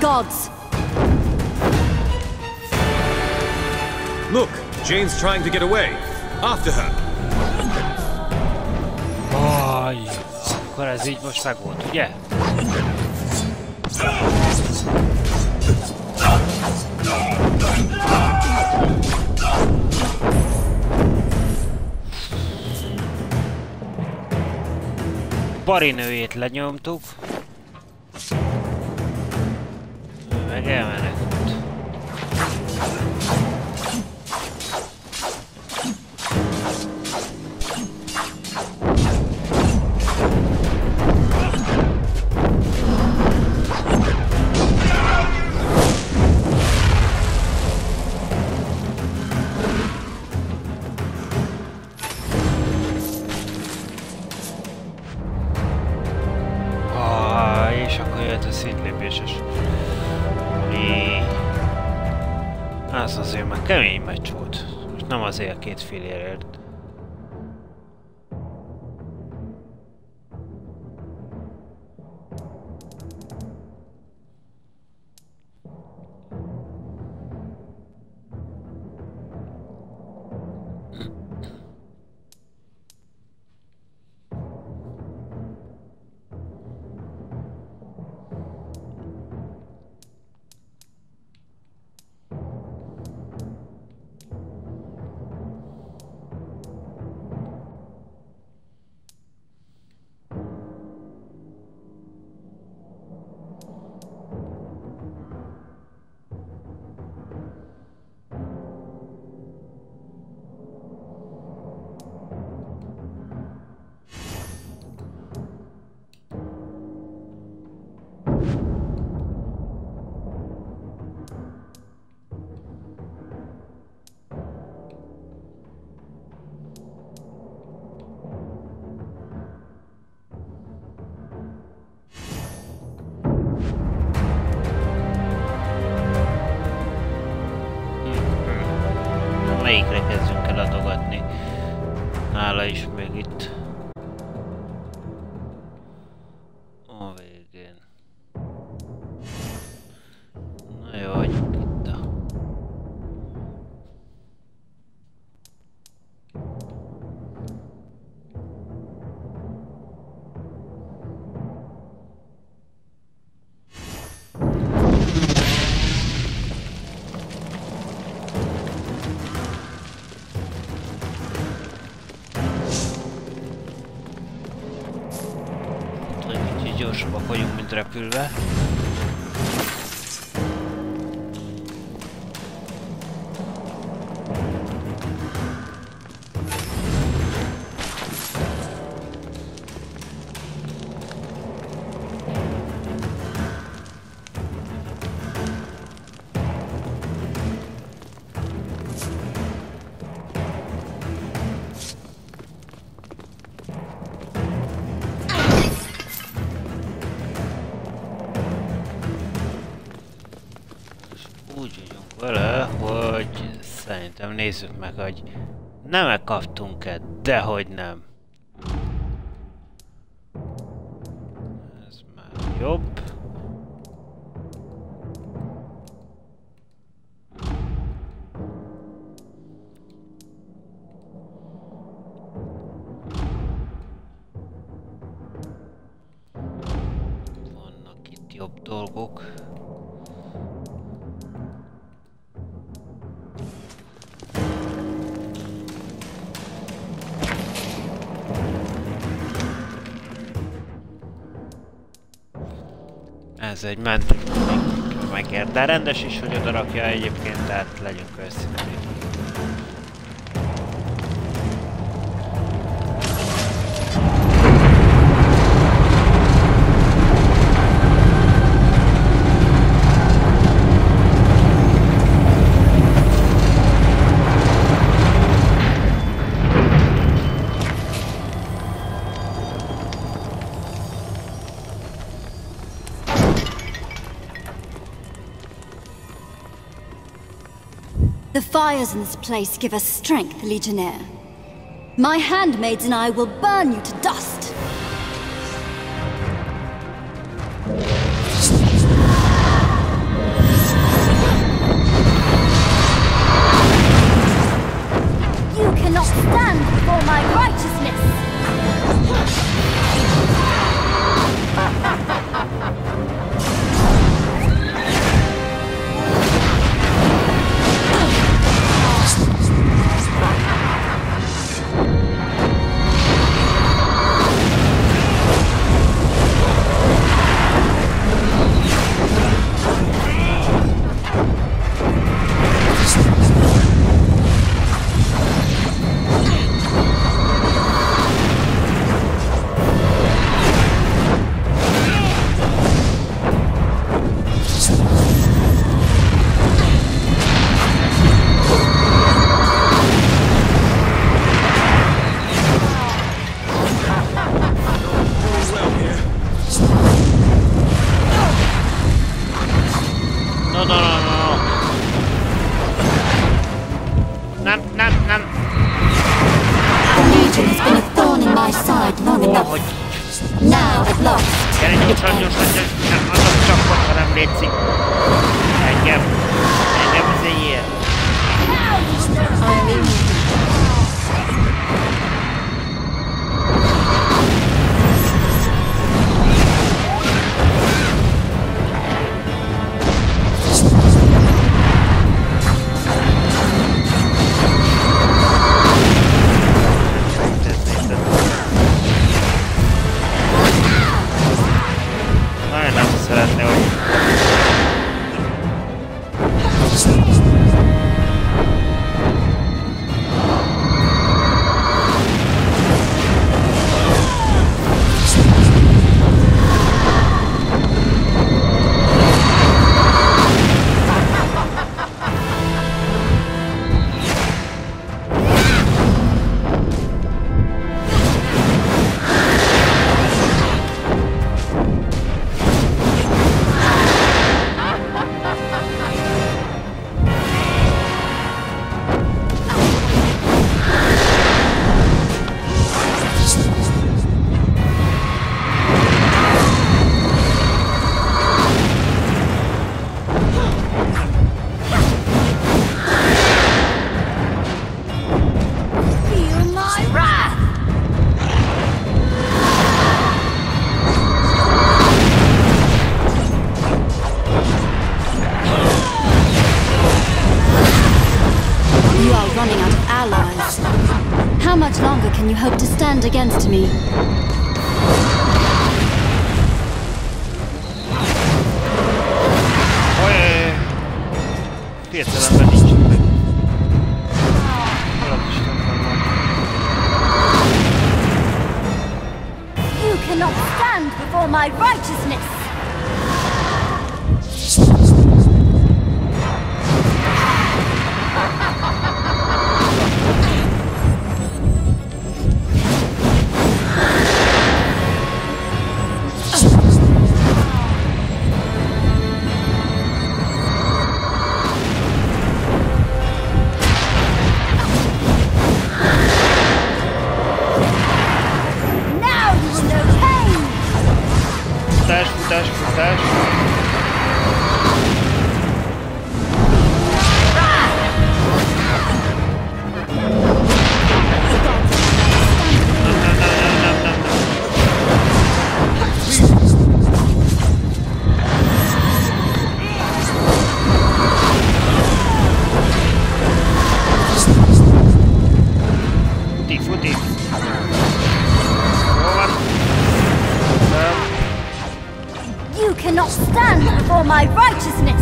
Gods. Look, Jane's trying to get away. After her. Aj, akkor ez így most meg volt, ugye? Barinőjét lenyomtuk. Meg elmenekült. És akkor jött a szintlépéses. Az azért már kemény meccs volt. Most nem azért a két fillérért. Melyikre kezdjünk el adogatni? Nála is még itt. A végén. Na jó, hagyjuk itt a... fönt repülve. Szerintem nézzük meg, hogy nem kaptunk-e, dehogy nem. Ez már jobb. Vannak itt jobb dolgok. Ez egy mentés megér, de rendes is, hogy oda rakja egyébként, tehát legyünk őszintén. The fires in this place give us strength, Legionnaire. My handmaids and I will burn you to dust. You cannot stand before my righteousness. Can you hope to stand against me? Értelemben nincs meg. You cannot stand before my righteousness! My righteousness!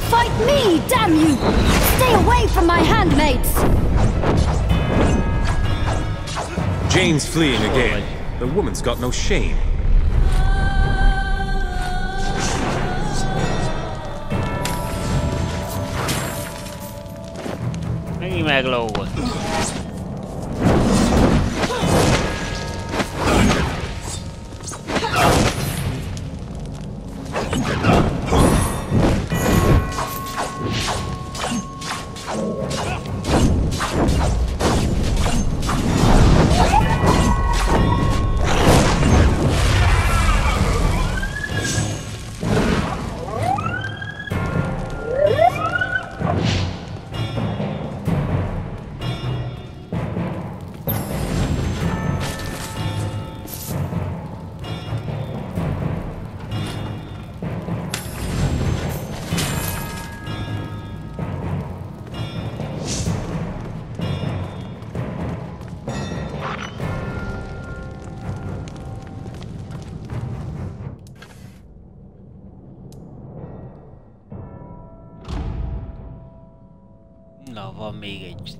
Fight me, damn you! Stay away from my handmaids! Jane's fleeing again. The woman's got no shame. Megint meglógott. Na, van még egy.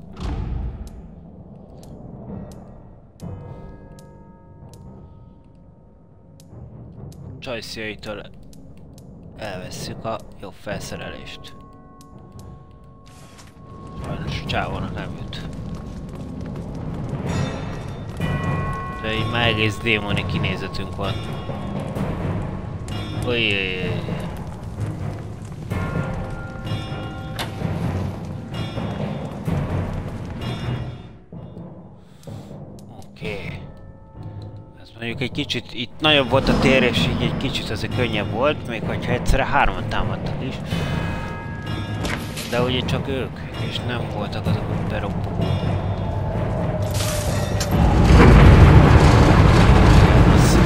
Csajszjaitől elvesszük a jobb felszerelést. Sajnos csávónak nem jut. De így már egész démoni kinézetünk van. Ojjjjjjjj. Mondjuk egy kicsit, itt nagyobb volt a tér, és így egy kicsit azért könnyebb volt, még hogyha egyszerre hárman támadtak is. De ugye csak ők, és nem voltak azok a berobbogók.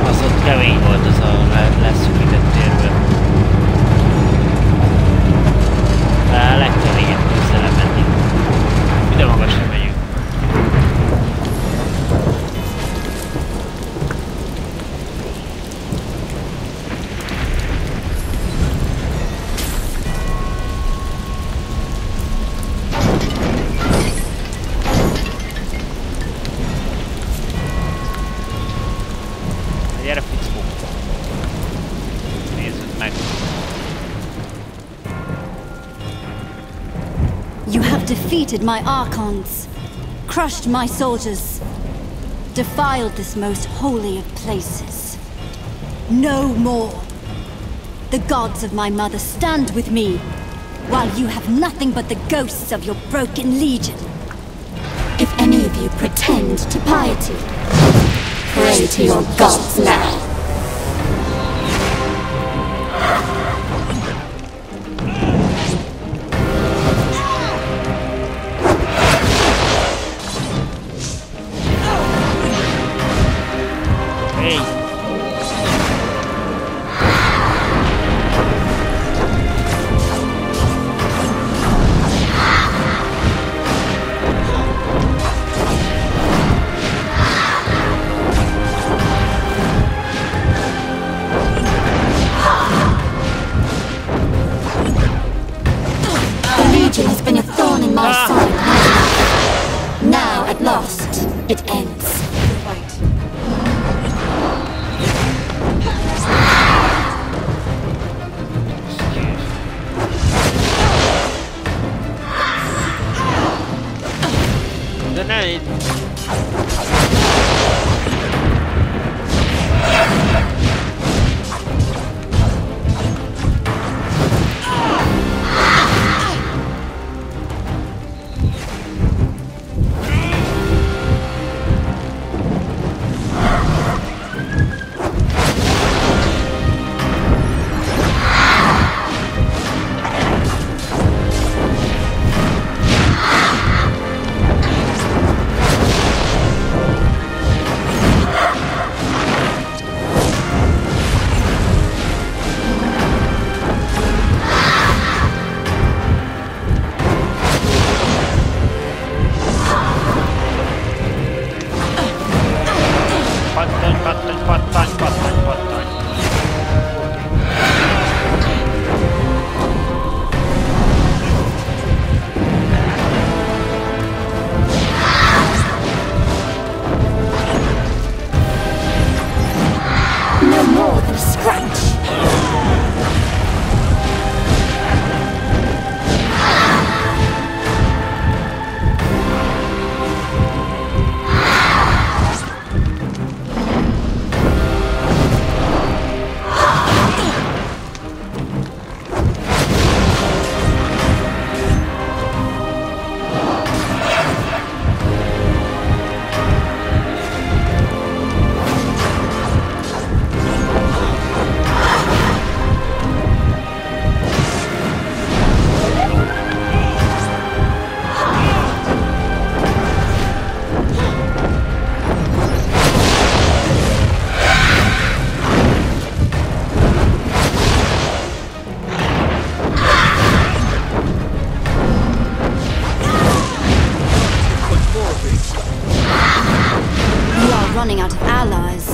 Az ott kemény volt az a leszűkített térben. De a legkeményebb közelebb menni. Ide magasra megyünk. Defeated my archons, crushed my soldiers, defiled this most holy of places. No more. The gods of my mother stand with me, while you have nothing but the ghosts of your broken legion. If any of you pretend to piety, pray to your gods now. it ends. Fight. Good running out of allies.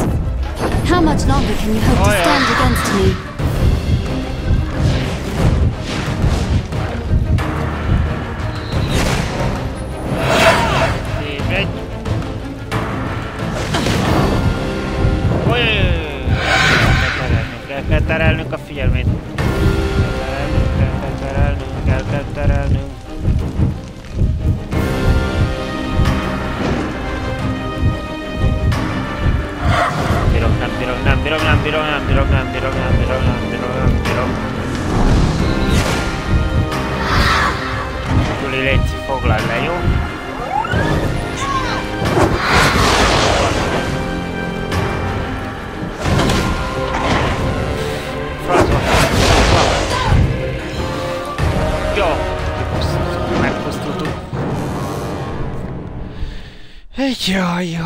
How much longer can you hope to stand against me? Kell terelnünk a figyelmét. Kell terelnünk. Nem bírom. Juli, légy, foglald le, jó? Jó, megpusztultunk. Jaj.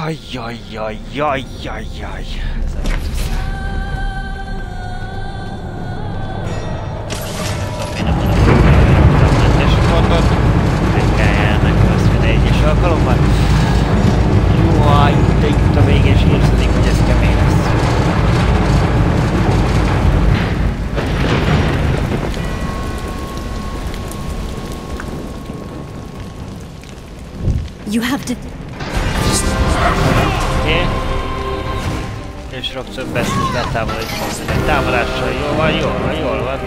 Meg kell jelnek azt minden egyes alkalommal. Jaj, de itt a végén is érzedik, hogy ez kemény lesz. You have to... Oké. És rögtön betámadni egy támadással. Jól van.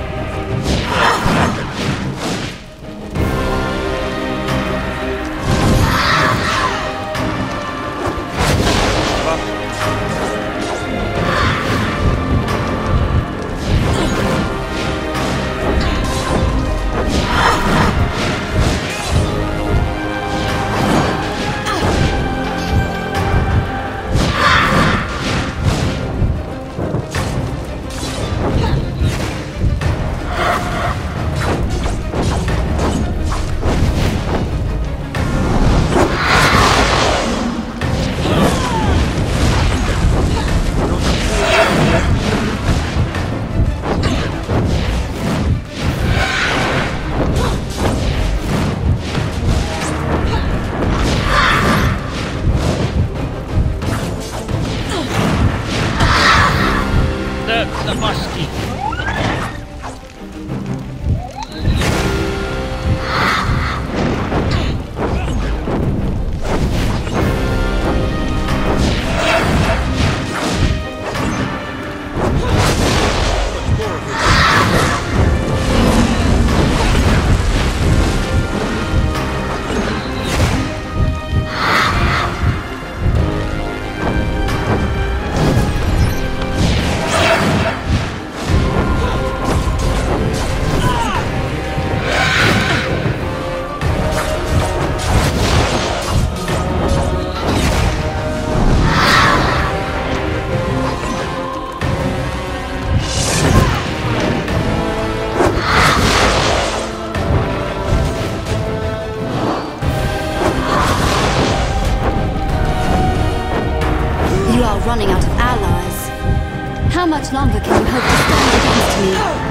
running out of allies. How much longer can you hope to stand against me?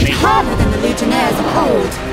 hit harder than the Legionnaires of old.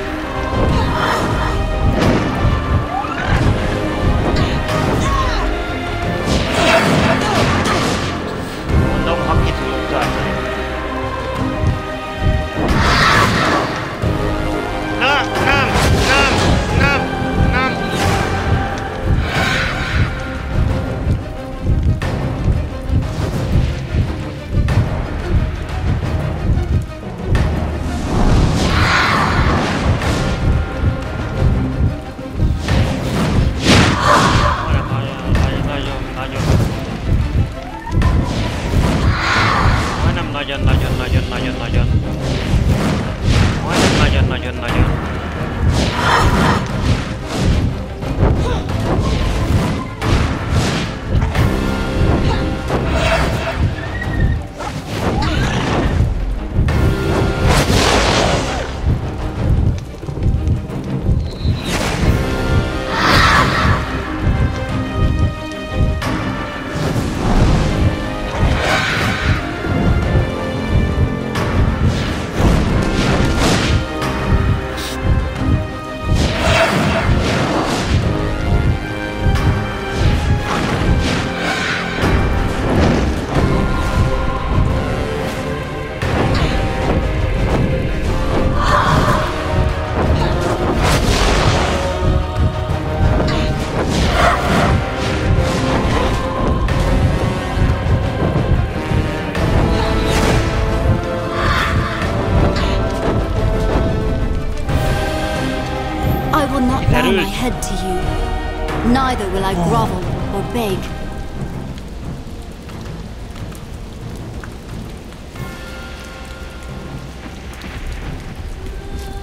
My head to you. Neither will I grovel or beg.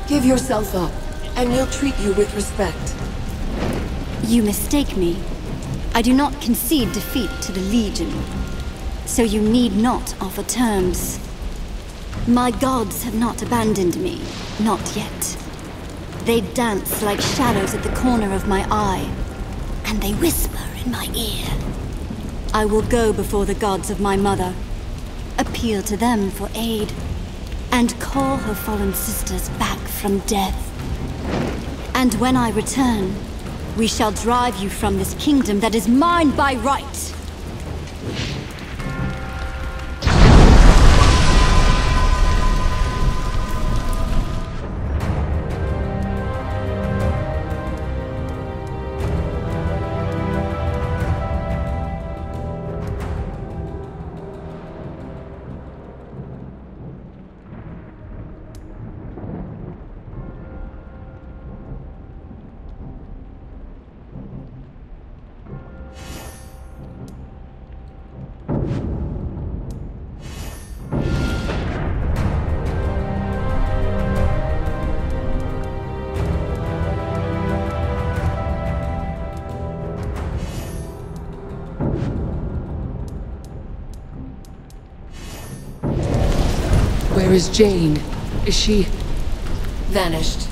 Give yourself up, and we'll treat you with respect. You mistake me. I do not concede defeat to the Legion, so you need not offer terms. My gods have not abandoned me, not yet. They dance like shadows at the corner of my eye, and they whisper in my ear. I will go before the gods of my mother, appeal to them for aid, and call her fallen sisters back from death. And when I return, we shall drive you from this kingdom that is mine by right. Where is Jane? Is she... Vanished.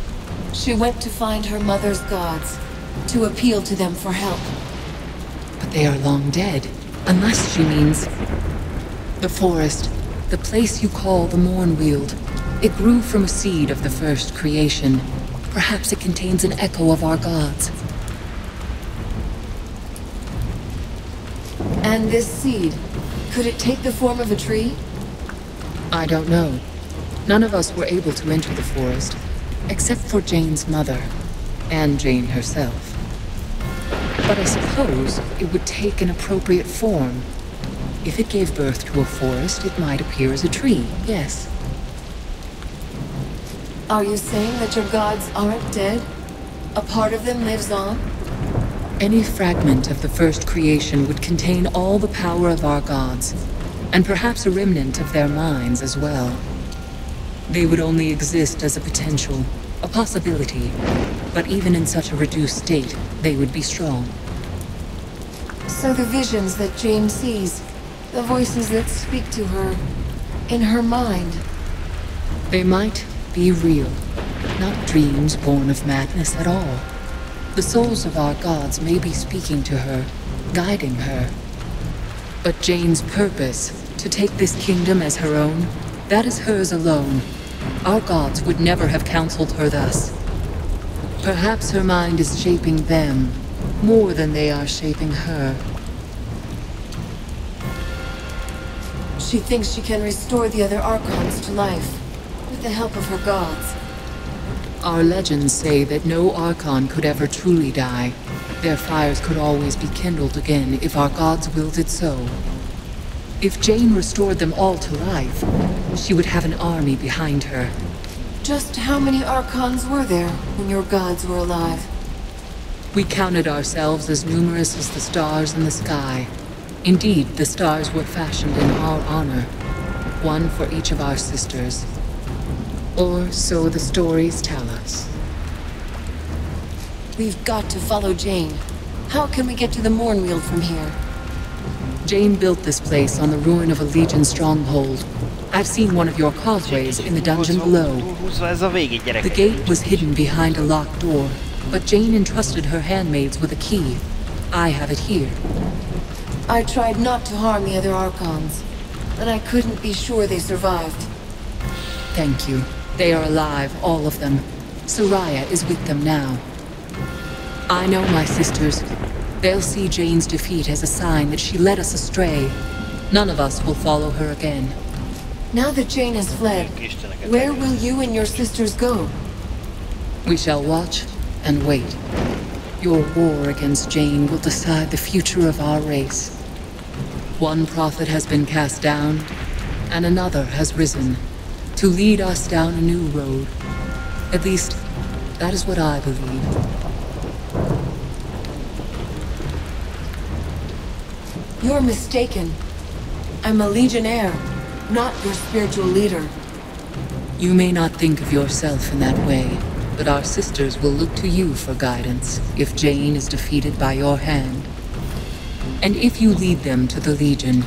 She went to find her mother's gods, to appeal to them for help. But they are long dead, unless she means... The forest, the place you call the Mournweald. It grew from a seed of the first creation. Perhaps it contains an echo of our gods. And this seed, could it take the form of a tree? I don't know. None of us were able to enter the forest, except for Jane's mother, and Jane herself. But I suppose it would take an appropriate form. If it gave birth to a forest, it might appear as a tree, yes. Are you saying that your gods aren't dead? A part of them lives on? Any fragment of the first creation would contain all the power of our gods, and perhaps a remnant of their minds as well. They would only exist as a potential, a possibility, but even in such a reduced state, they would be strong. So the visions that Jane sees, the voices that speak to her, in her mind... They might be real, not dreams born of madness at all. The souls of our gods may be speaking to her, guiding her. But Jane's purpose, to take this kingdom as her own, that is hers alone. Our gods would never have counseled her thus. Perhaps her mind is shaping them more than they are shaping her. She thinks she can restore the other Archons to life, with the help of her gods. Our legends say that no Archon could ever truly die. Their fires could always be kindled again if our gods willed it so. If Jane restored them all to life, she would have an army behind her. Just how many Archons were there when your gods were alive? We counted ourselves as numerous as the stars in the sky. Indeed, the stars were fashioned in our honor, one for each of our sisters. Or so the stories tell us. We've got to follow Jane. How can we get to the Mournweald from here? Jane built this place on the ruin of a Legion stronghold. I've seen one of your causeways in the dungeon below. The gate was hidden behind a locked door, but Jane entrusted her handmaids with a key. I have it here. I tried not to harm the other Archons, but I couldn't be sure they survived. Thank you. They are alive, all of them. Soraya is with them now. I know my sisters. They'll see Jane's defeat as a sign that she led us astray. None of us will follow her again. Now that Jane has fled, where will you and your sisters go? We shall watch and wait. Your war against Jane will decide the future of our race. One prophet has been cast down, and another has risen, to lead us down a new road. At least, that is what I believe. You're mistaken. I'm a Legionnaire, not your spiritual leader. You may not think of yourself in that way, but our sisters will look to you for guidance if Jane is defeated by your hand. And if you lead them to the Legion,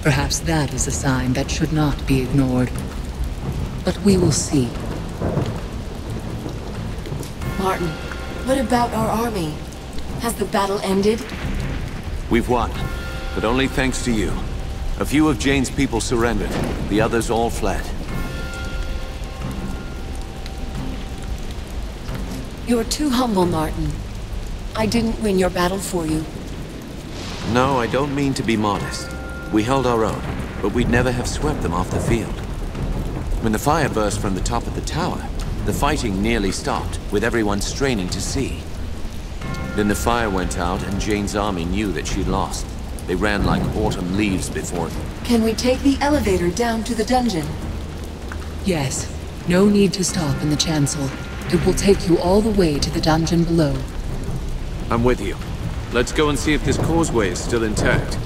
perhaps that is a sign that should not be ignored. But we will see. Martin, what about our army? Has the battle ended? We've won, but only thanks to you. A few of Jane's people surrendered. The others all fled. You're too humble, Martin. I didn't win your battle for you. No, I don't mean to be modest. We held our own, but we'd never have swept them off the field. When the fire burst from the top of the tower, the fighting nearly stopped, with everyone straining to see. Then the fire went out, and Jane's army knew that she'd lost. They ran like autumn leaves before them. Can we take the elevator down to the dungeon? Yes. No need to stop in the chancel. It will take you all the way to the dungeon below. I'm with you. Let's go and see if this causeway is still intact.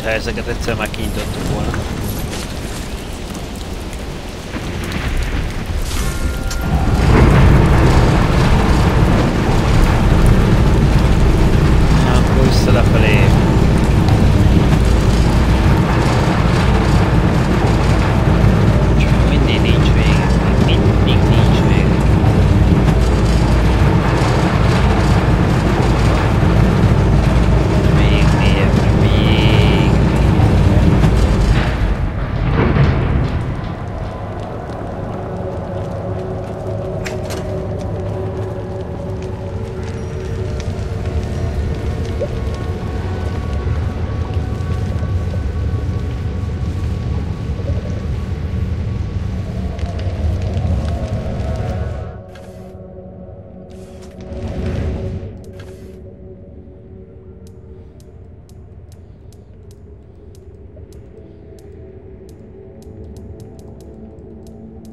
Ha ezeket egyszer már kinyitottuk volna. Akkor vissza lefelé. Csak mindig nincs vége. Mindig nincs vége. Még mélyebbre, még.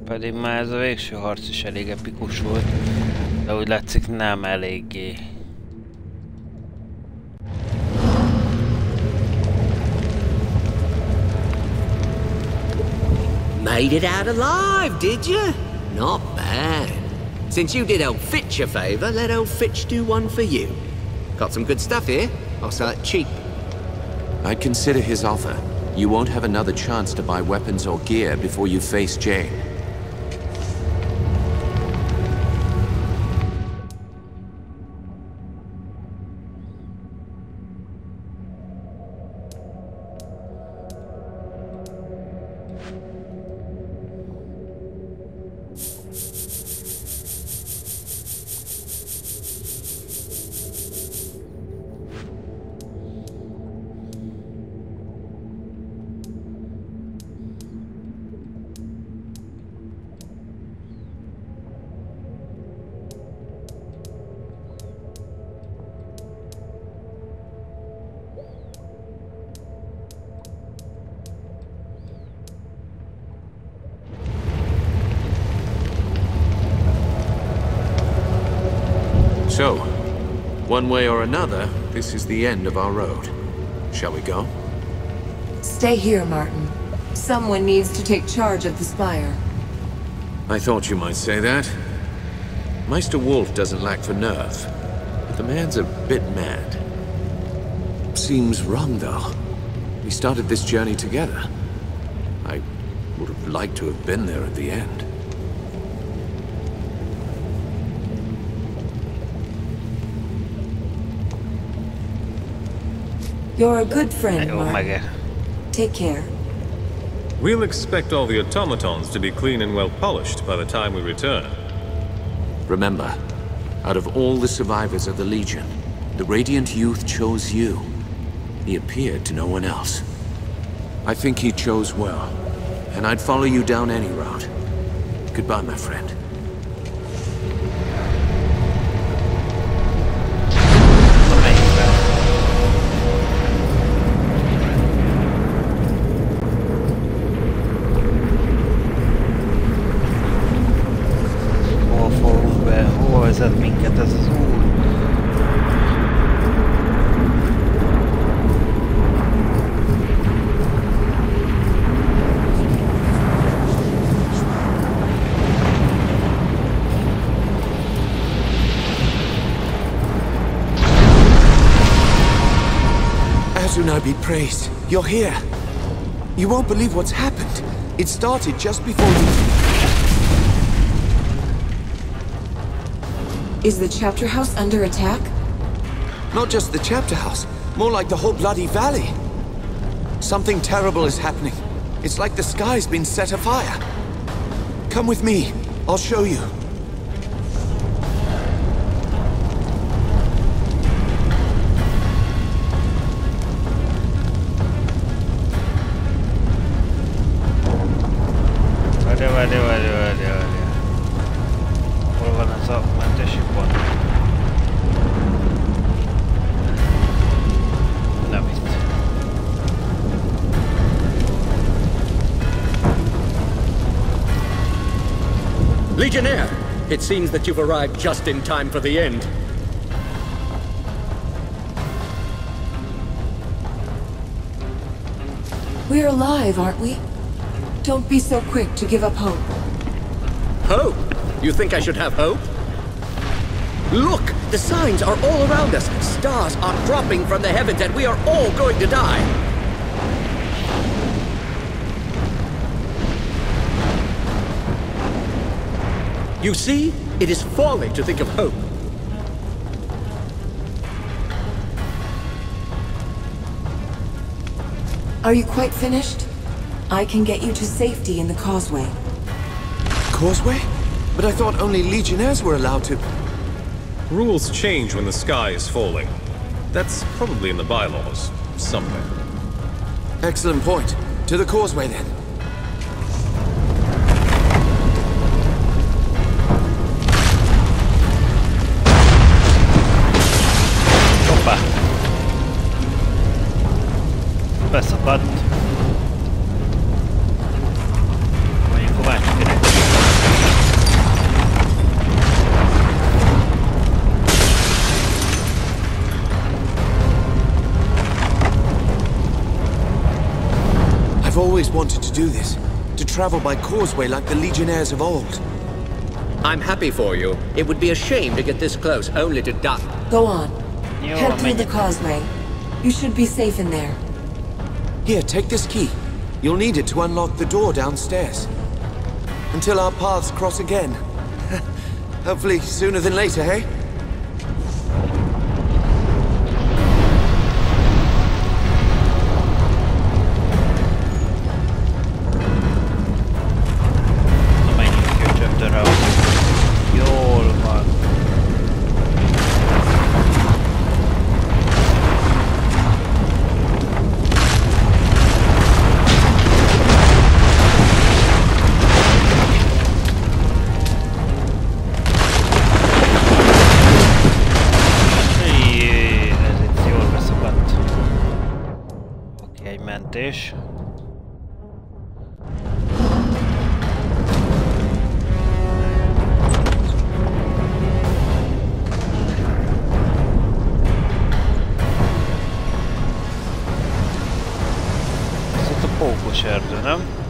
Pedig már ez a végső harc is elég epikus volt, de úgy látszik nem eléggé. Made it out alive, did you? Not bad. Since you did old Fitch a favor, let old Fitch do one for you. Got some good stuff here. I'll sell it cheap. I'd consider his offer. You won't have another chance to buy weapons or gear before you face Jane. So, one way or another, this is the end of our road. Shall we go? Stay here, Martin. Someone needs to take charge of the spire. I thought you might say that. Meister Wolf doesn't lack for nerve, but the man's a bit mad. Seems wrong, though. We started this journey together. I would have liked to have been there at the end. You're a good friend, Martin. Take care. We'll expect all the automatons to be clean and well polished by the time we return. Remember, out of all the survivors of the Legion, the Radiant Youth chose you. He appeared to no one else. I think he chose well, and I'd follow you down any route. Goodbye, my friend. Minket ez az út. Azuna be praised. You're here. You won't believe what's happened. It started just before you... Is the chapter house under attack? Not just the chapter house, more like the whole bloody valley. Something terrible is happening. It's like the sky's been set afire. Come with me, I'll show you. Várja. Hol van az a mentési pont? Nem itt. Legionnaire! It seems that you've arrived just in time for the end. We're alive, aren't we? Don't be so quick to give up hope. Hope? You think I should have hope? Look! The signs are all around us. Stars are dropping from the heavens and we are all going to die. You see? It is folly to think of hope. Are you quite finished? I can get you to safety in the causeway. Causeway? But I thought only Legionnaires were allowed to... Rules change when the sky is falling. That's probably in the bylaws, somewhere. Excellent point. To the causeway, then. Hoppá! Beszakadt. Mondjuk a másik irányba. I've always wanted to do this. To travel by causeway like the Legionnaires of old. I'm happy for you. It would be a shame to get this close, only to die. Go on. Head through the causeway. You should be safe in there. Here, take this key. You'll need it to unlock the door downstairs. Until our paths cross again. Hopefully sooner than later, hey? mentés. Ez ott a pókos erdő, nem?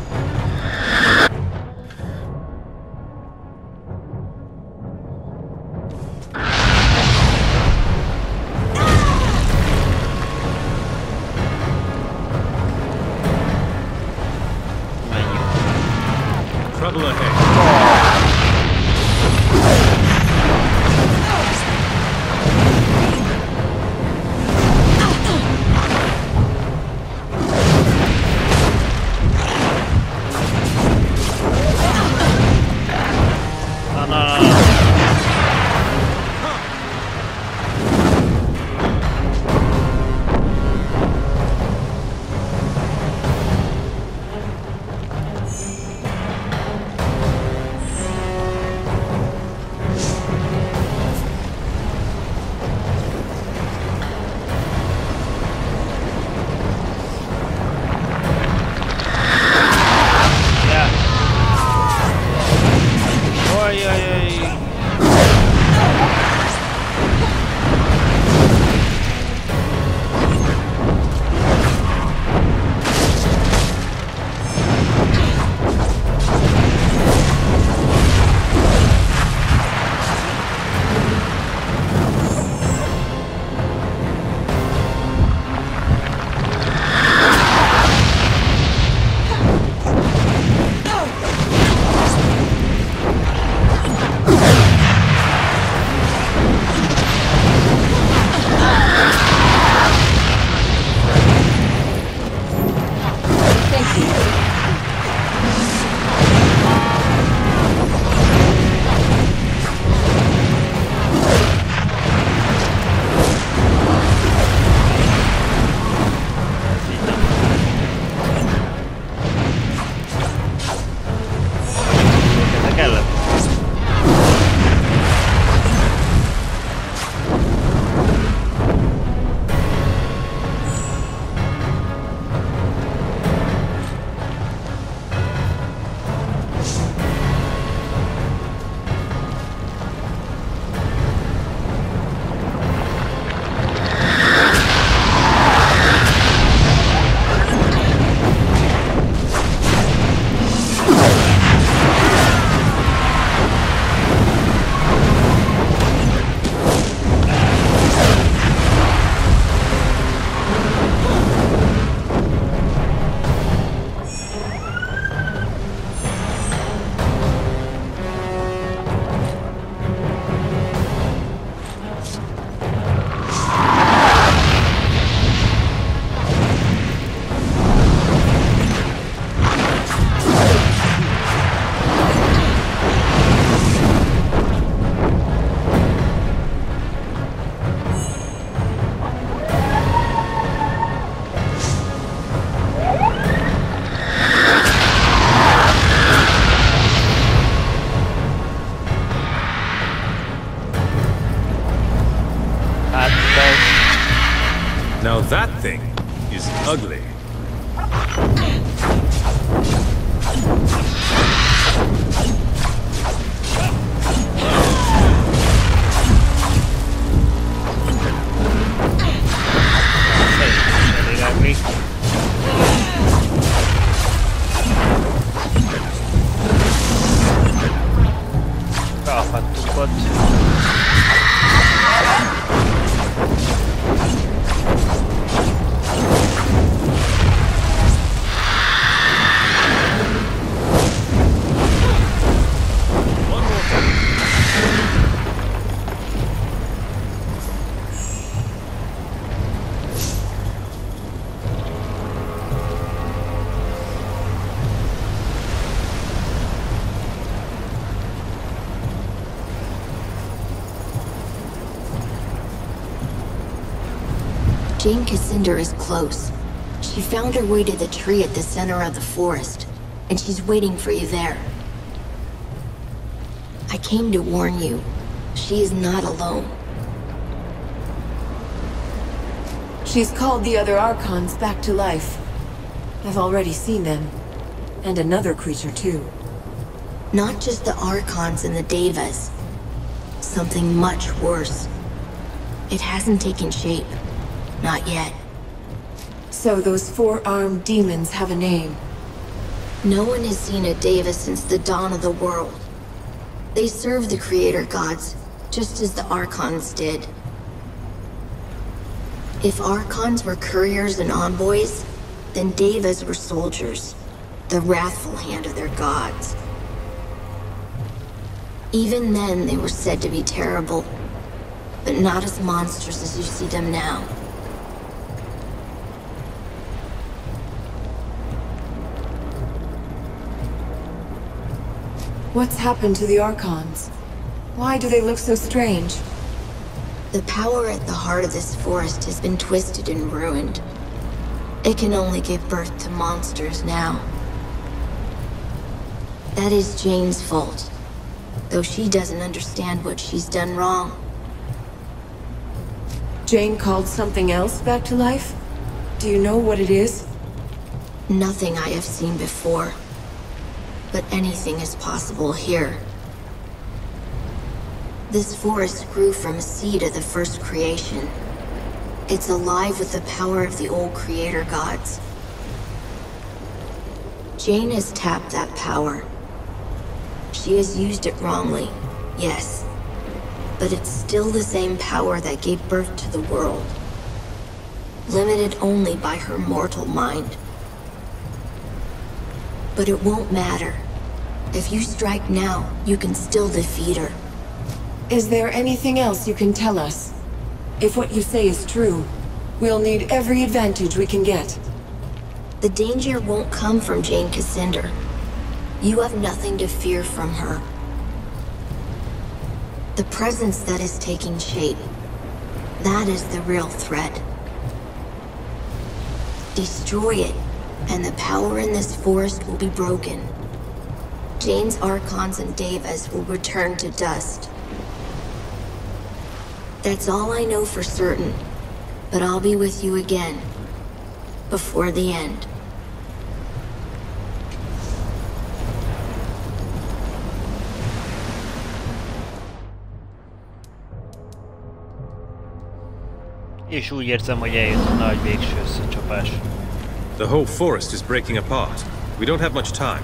Now that thing is ugly. Jane Cassinder is close. She found her way to the tree at the center of the forest, and she's waiting for you there. I came to warn you. She is not alone. She's called the other Archons back to life. I've already seen them. And another creature, too. Not just the Archons and the Devas. Something much worse. It hasn't taken shape. Not yet. So those four-armed demons have a name. No one has seen a Deva since the dawn of the world. They serve the creator gods, just as the Archons did. If Archons were couriers and envoys, then Devas were soldiers, the wrathful hand of their gods. Even then, they were said to be terrible, but not as monsters as you see them now. What's happened to the Archons? Why do they look so strange? The power at the heart of this forest has been twisted and ruined. It can only give birth to monsters now. That is Jane's fault, though she doesn't understand what she's done wrong. Jane called something else back to life? Do you know what it is? Nothing I have seen before. But anything is possible here. This forest grew from a seed of the first creation. It's alive with the power of the old creator gods. Jane has tapped that power. She has used it wrongly, yes. But it's still the same power that gave birth to the world. Limited only by her mortal mind. But it won't matter. If you strike now, you can still defeat her. Is there anything else you can tell us? If what you say is true, we'll need every advantage we can get. The danger won't come from Jane Cassinder. You have nothing to fear from her. The presence that is taking shape, that is the real threat. Destroy it, and the power in this forest will be broken. Jane's Archons and Devas will return to dust. That's all I know for certain, but I'll be with you again, before the end. És úgy érzem, hogy eljött a nagy végső összecsapás. The whole forest is breaking apart. We don't have much time.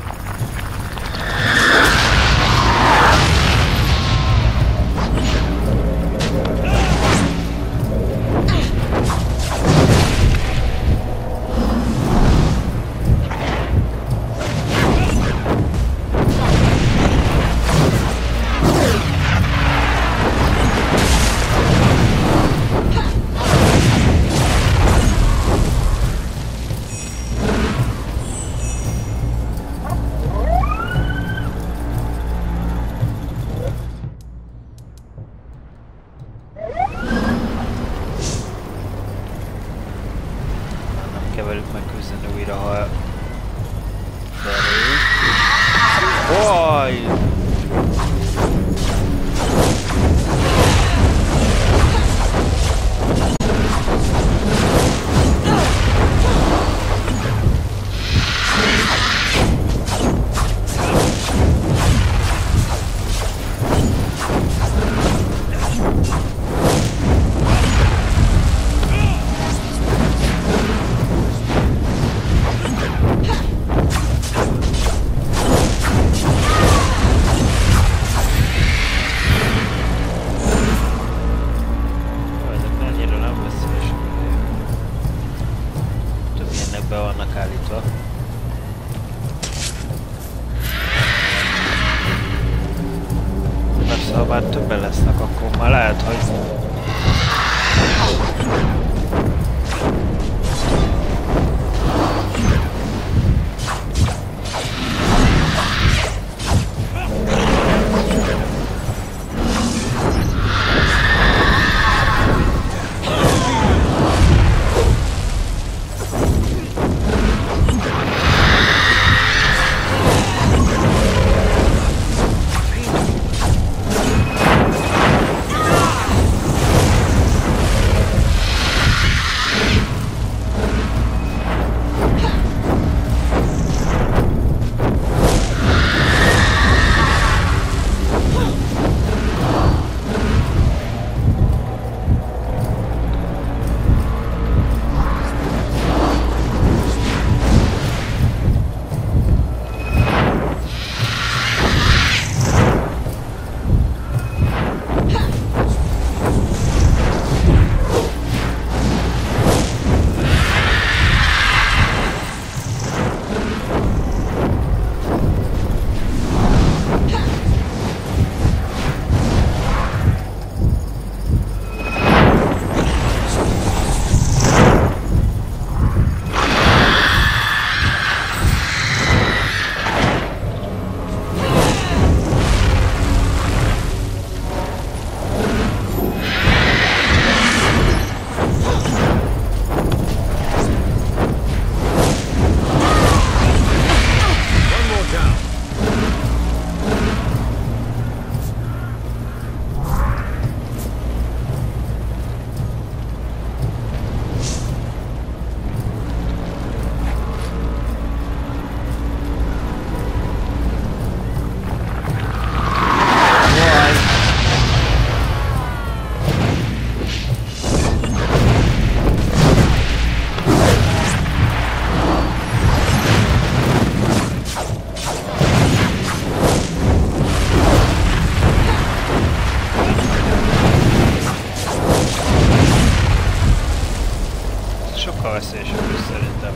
sokkal veszélyesebb is szerintem.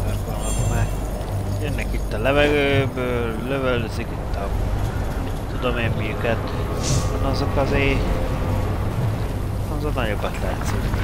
Mert vannak már. Jönnek itt a levegőből, lövöldözik itt a... tudom én miüket. Azok azért... azok nagyobbat látszik.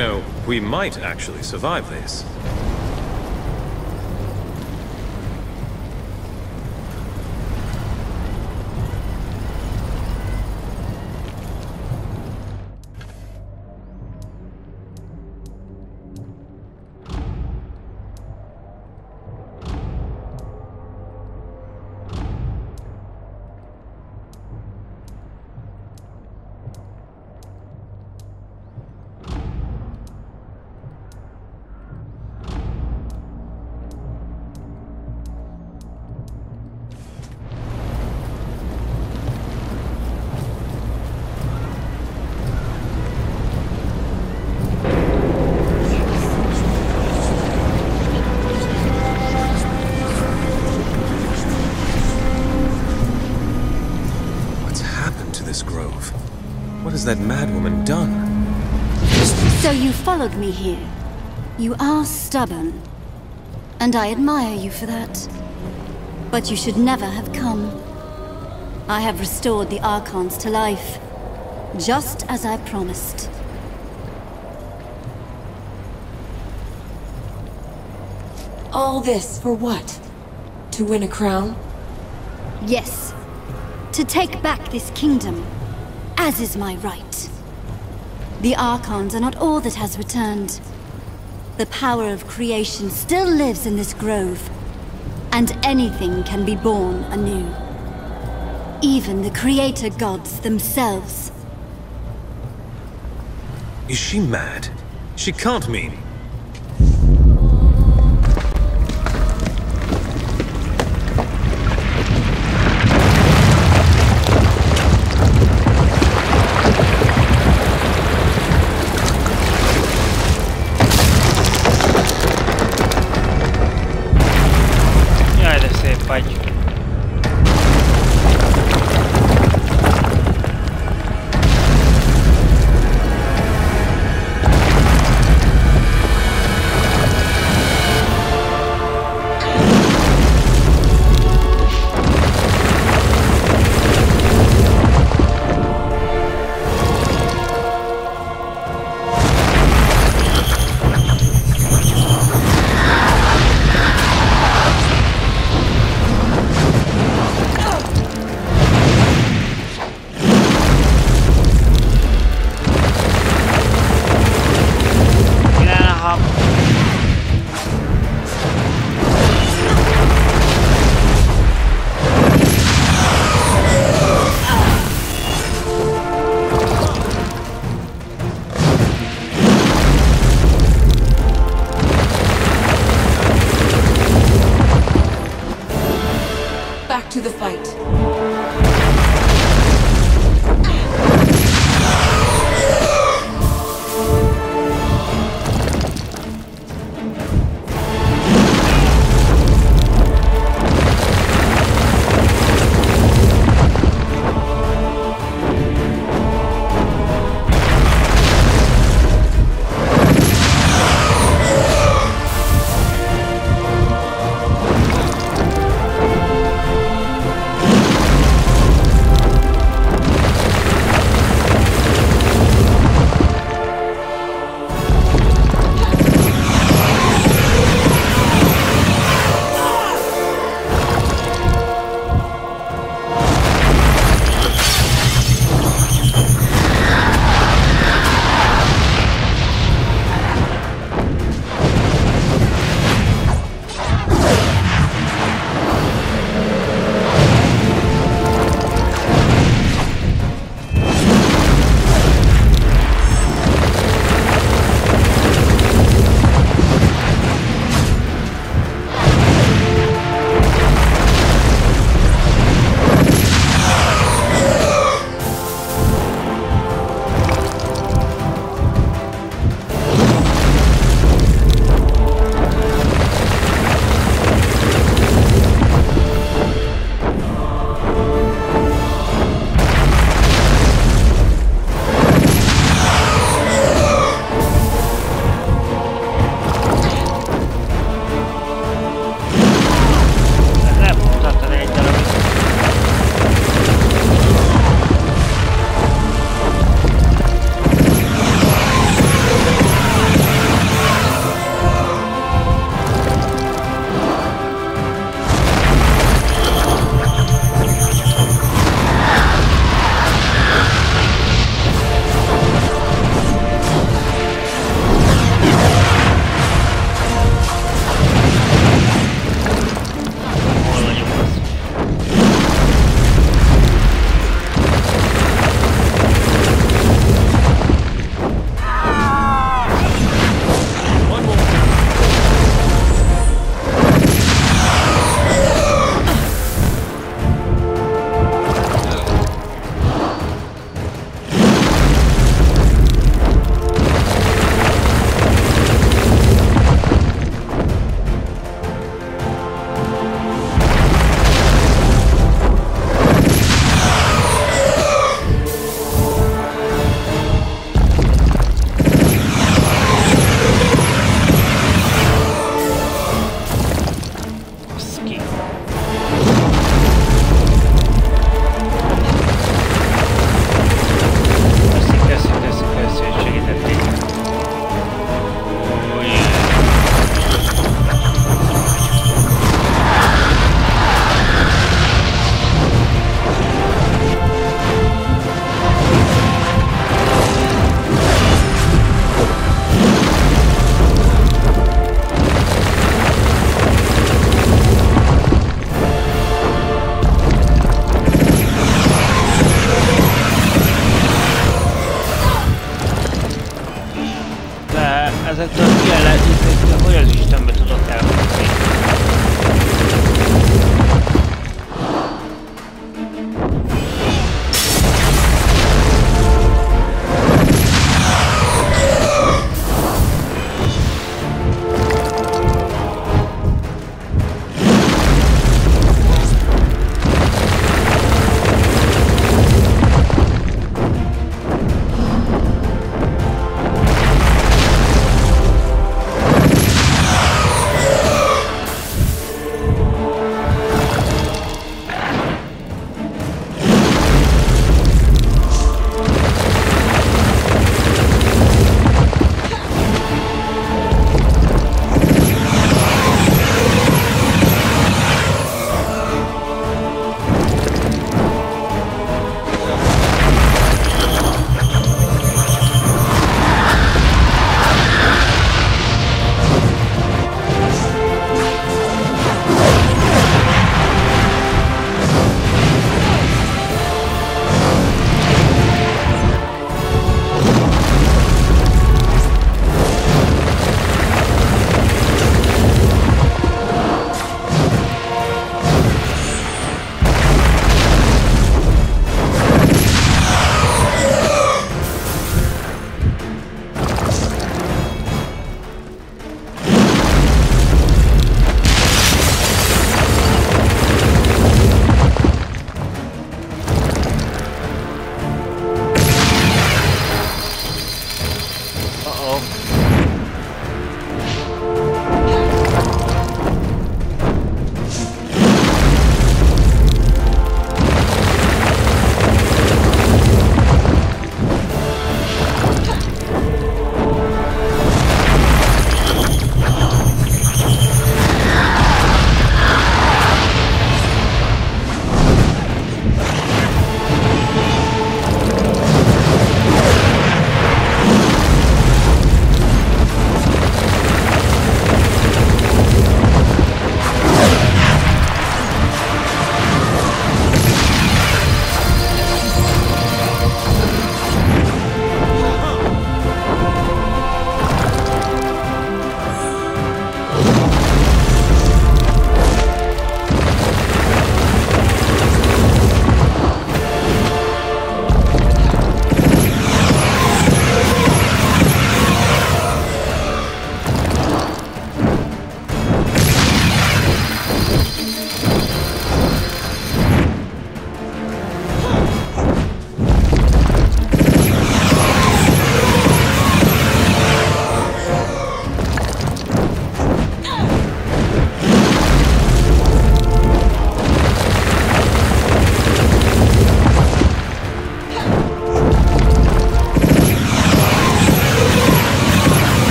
know, we might actually survive this. What has that madwoman done? So you followed me here. You are stubborn. And I admire you for that. But you should never have come. I have restored the Archons to life. Just as I promised. All this for what? To win a crown? Yes. To take back this kingdom. As is my right. The Archons are not all that has returned. The power of creation still lives in this grove, and anything can be born anew. Even the creator gods themselves. Is she mad? She can't mean... To the fight.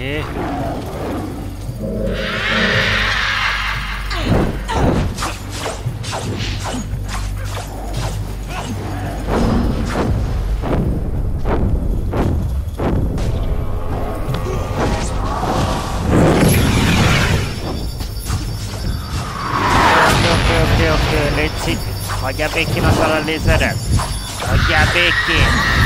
Oké. Oké, létszik. Hagyjál békén azzal a lézeret. Hagyjál békén.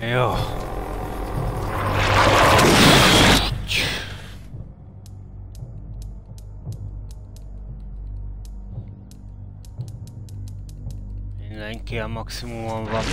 Jó. Mindenki a maximumon van.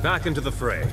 Back into the fray.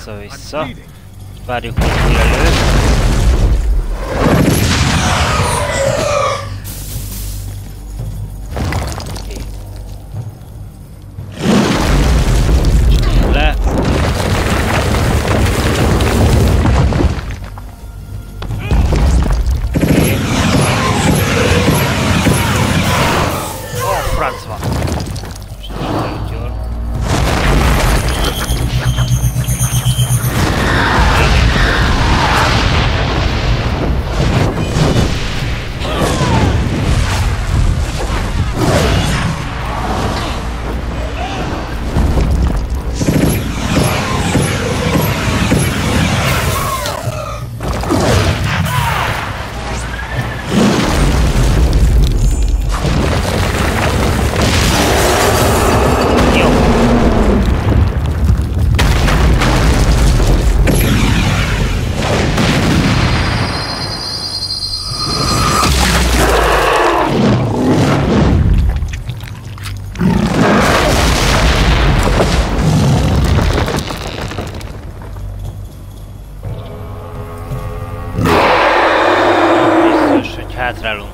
Vissza-vissza. Várjuk, hogy mi elő. Le. Francba. Hátrálunk.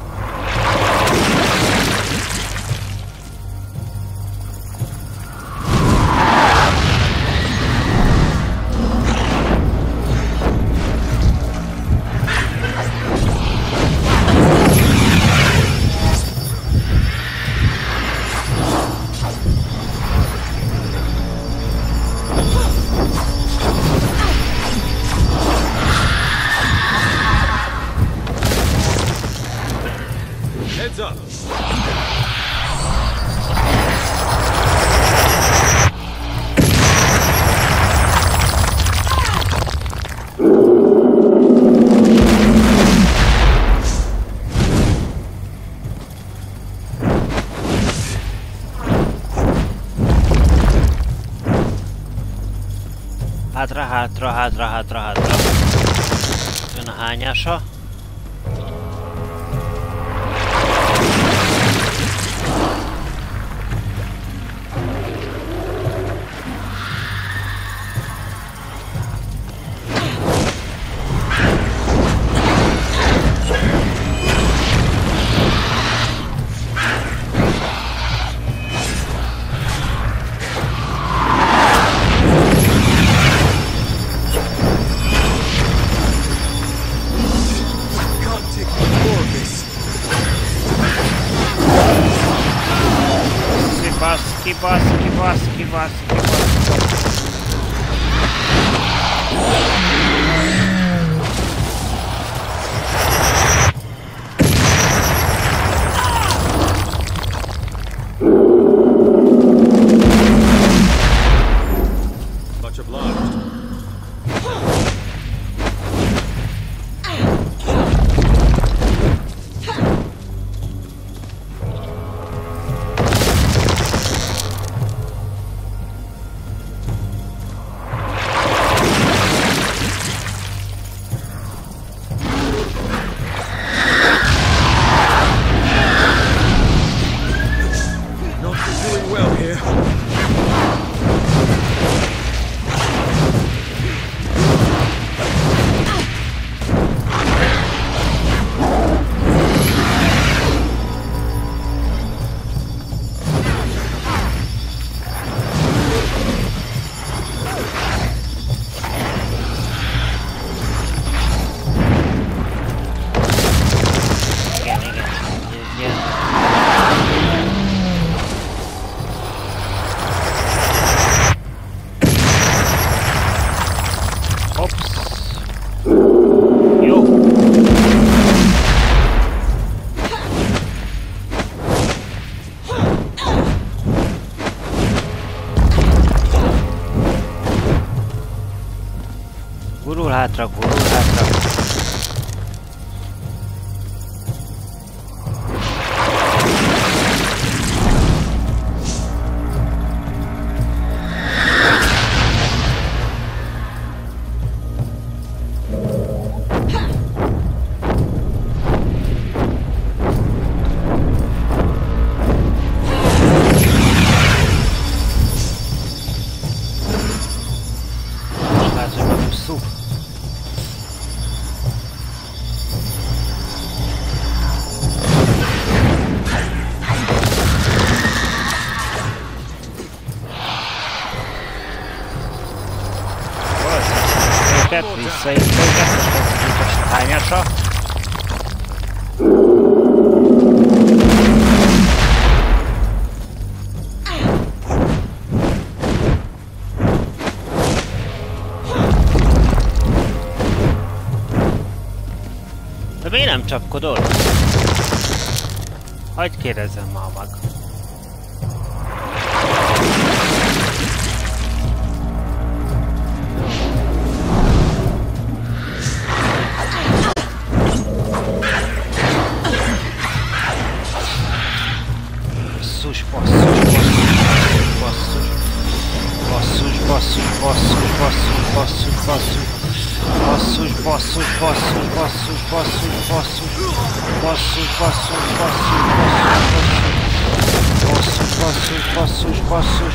Heads up. Hátra. Jön a hányása. Kibassz. Much obliged. Gurul hátra. őket, visszahívta őket, most megtudjuk a hányasra. De miért nem csapkodol? Hagyj kérdezzem már meg. Basszus,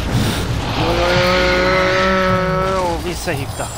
jó, visszahívta.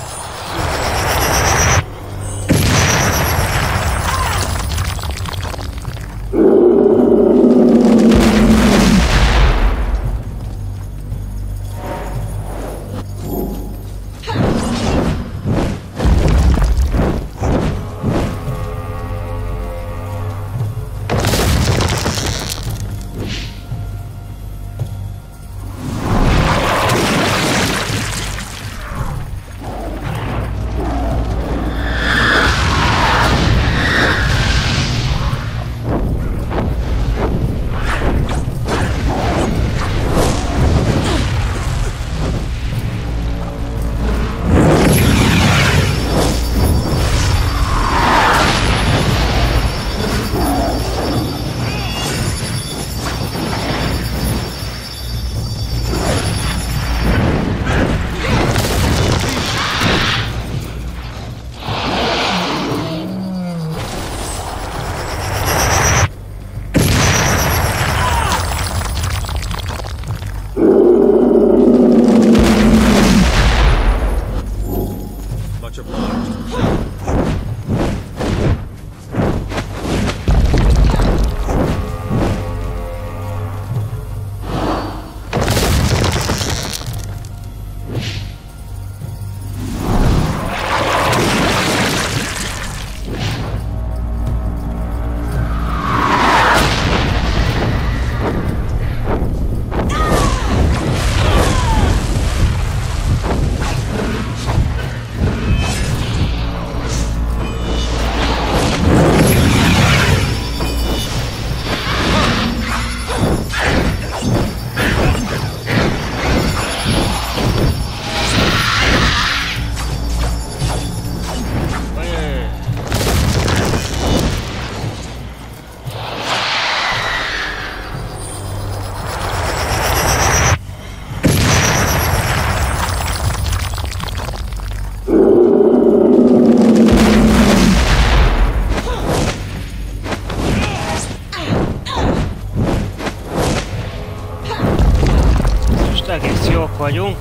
Egész jók vagyunk.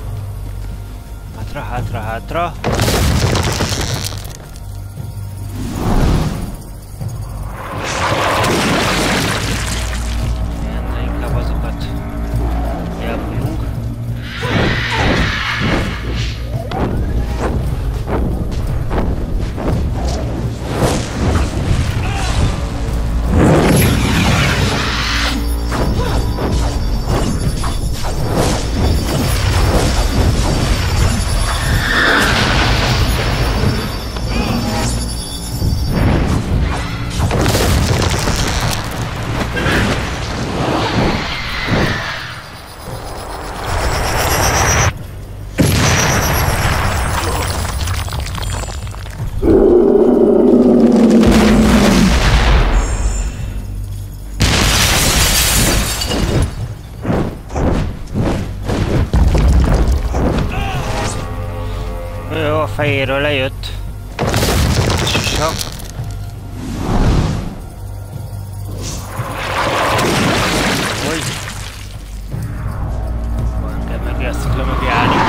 Hátra. Inkább azokat elbújunk. Jó, a fejéről lejött. Sisak. Hogy? Van kell megjátszik le megjárni.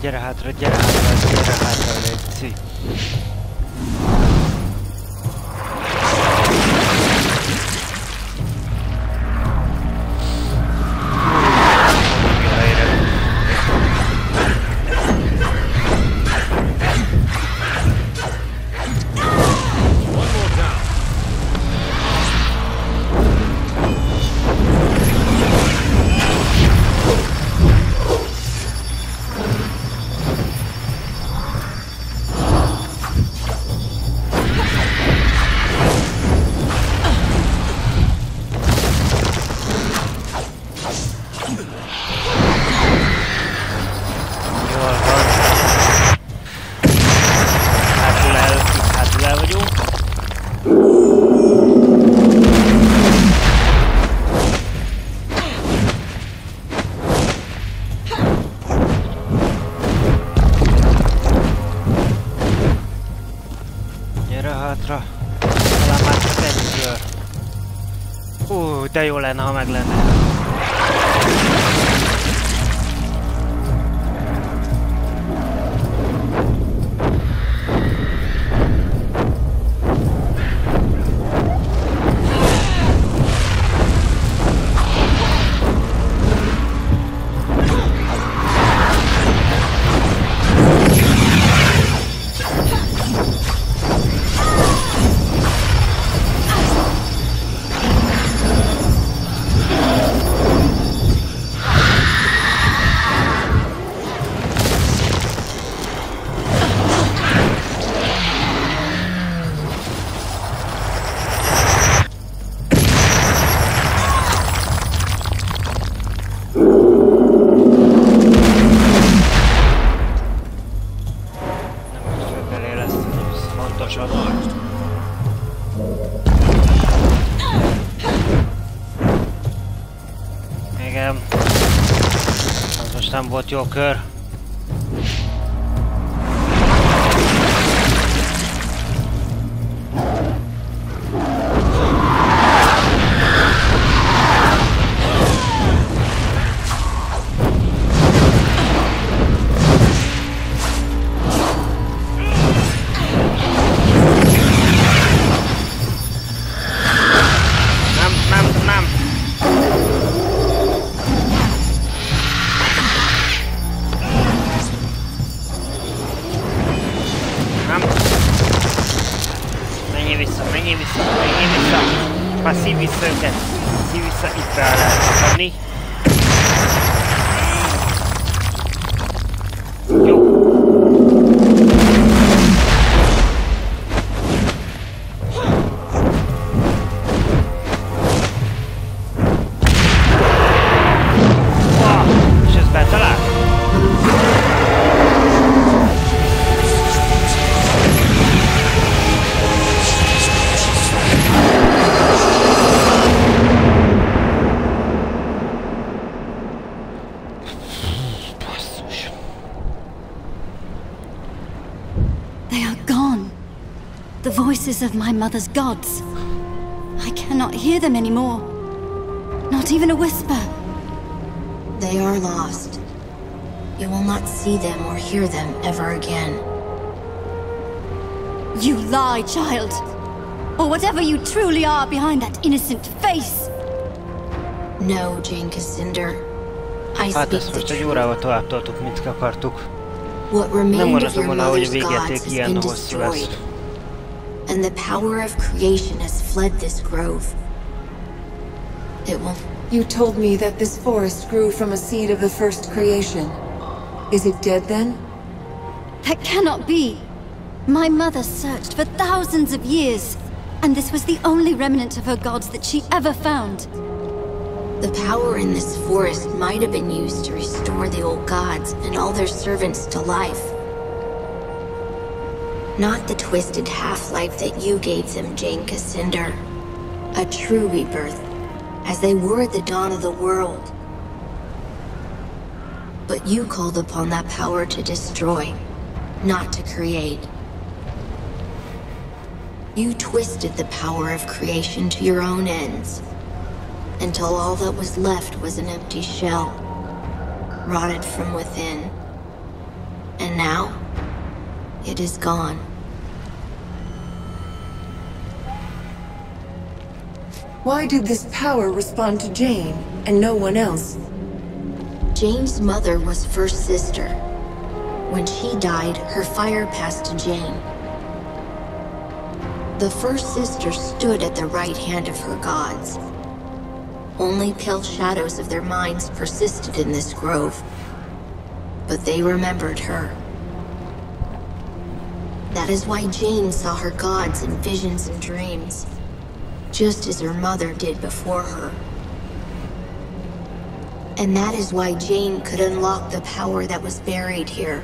gyere hátra, légy. De jó lenne, ha meg lenne. Igen. Az most nem volt jó kör. Of my mother's gods. I cannot hear them anymore. Not even a whisper. They are lost. You will not see them or hear them ever again. You lie, child. Or whatever you truly are behind that innocent face. No, Jane Cassinder. I Hát speak ezt the most egy truth. órával tovább toltuk, mint akartuk. What Nem remained of gondoltam your volna, hogy a mother's végjáték gods has ilyen been hosszú lesz. destroyed. And the power of creation has fled this grove. It will... You told me that this forest grew from a seed of the first creation. Is it dead then? That cannot be. My mother searched for thousands of years, and this was the only remnant of her gods that she ever found. The power in this forest might have been used to restore the old gods and all their servants to life. Not the twisted half-life that you gave them, Jane Cassinder. A true rebirth, as they were at the dawn of the world. But you called upon that power to destroy, not to create. You twisted the power of creation to your own ends, until all that was left was an empty shell, rotted from within. And now, it is gone. Why did this power respond to Jane and no one else? Jane's mother was first sister. When she died, her fire passed to Jane. The first sister stood at the right hand of her gods. Only pale shadows of their minds persisted in this grove, but they remembered her. That is why Jane saw her gods in visions and dreams, just as her mother did before her. And that is why Jane could unlock the power that was buried here.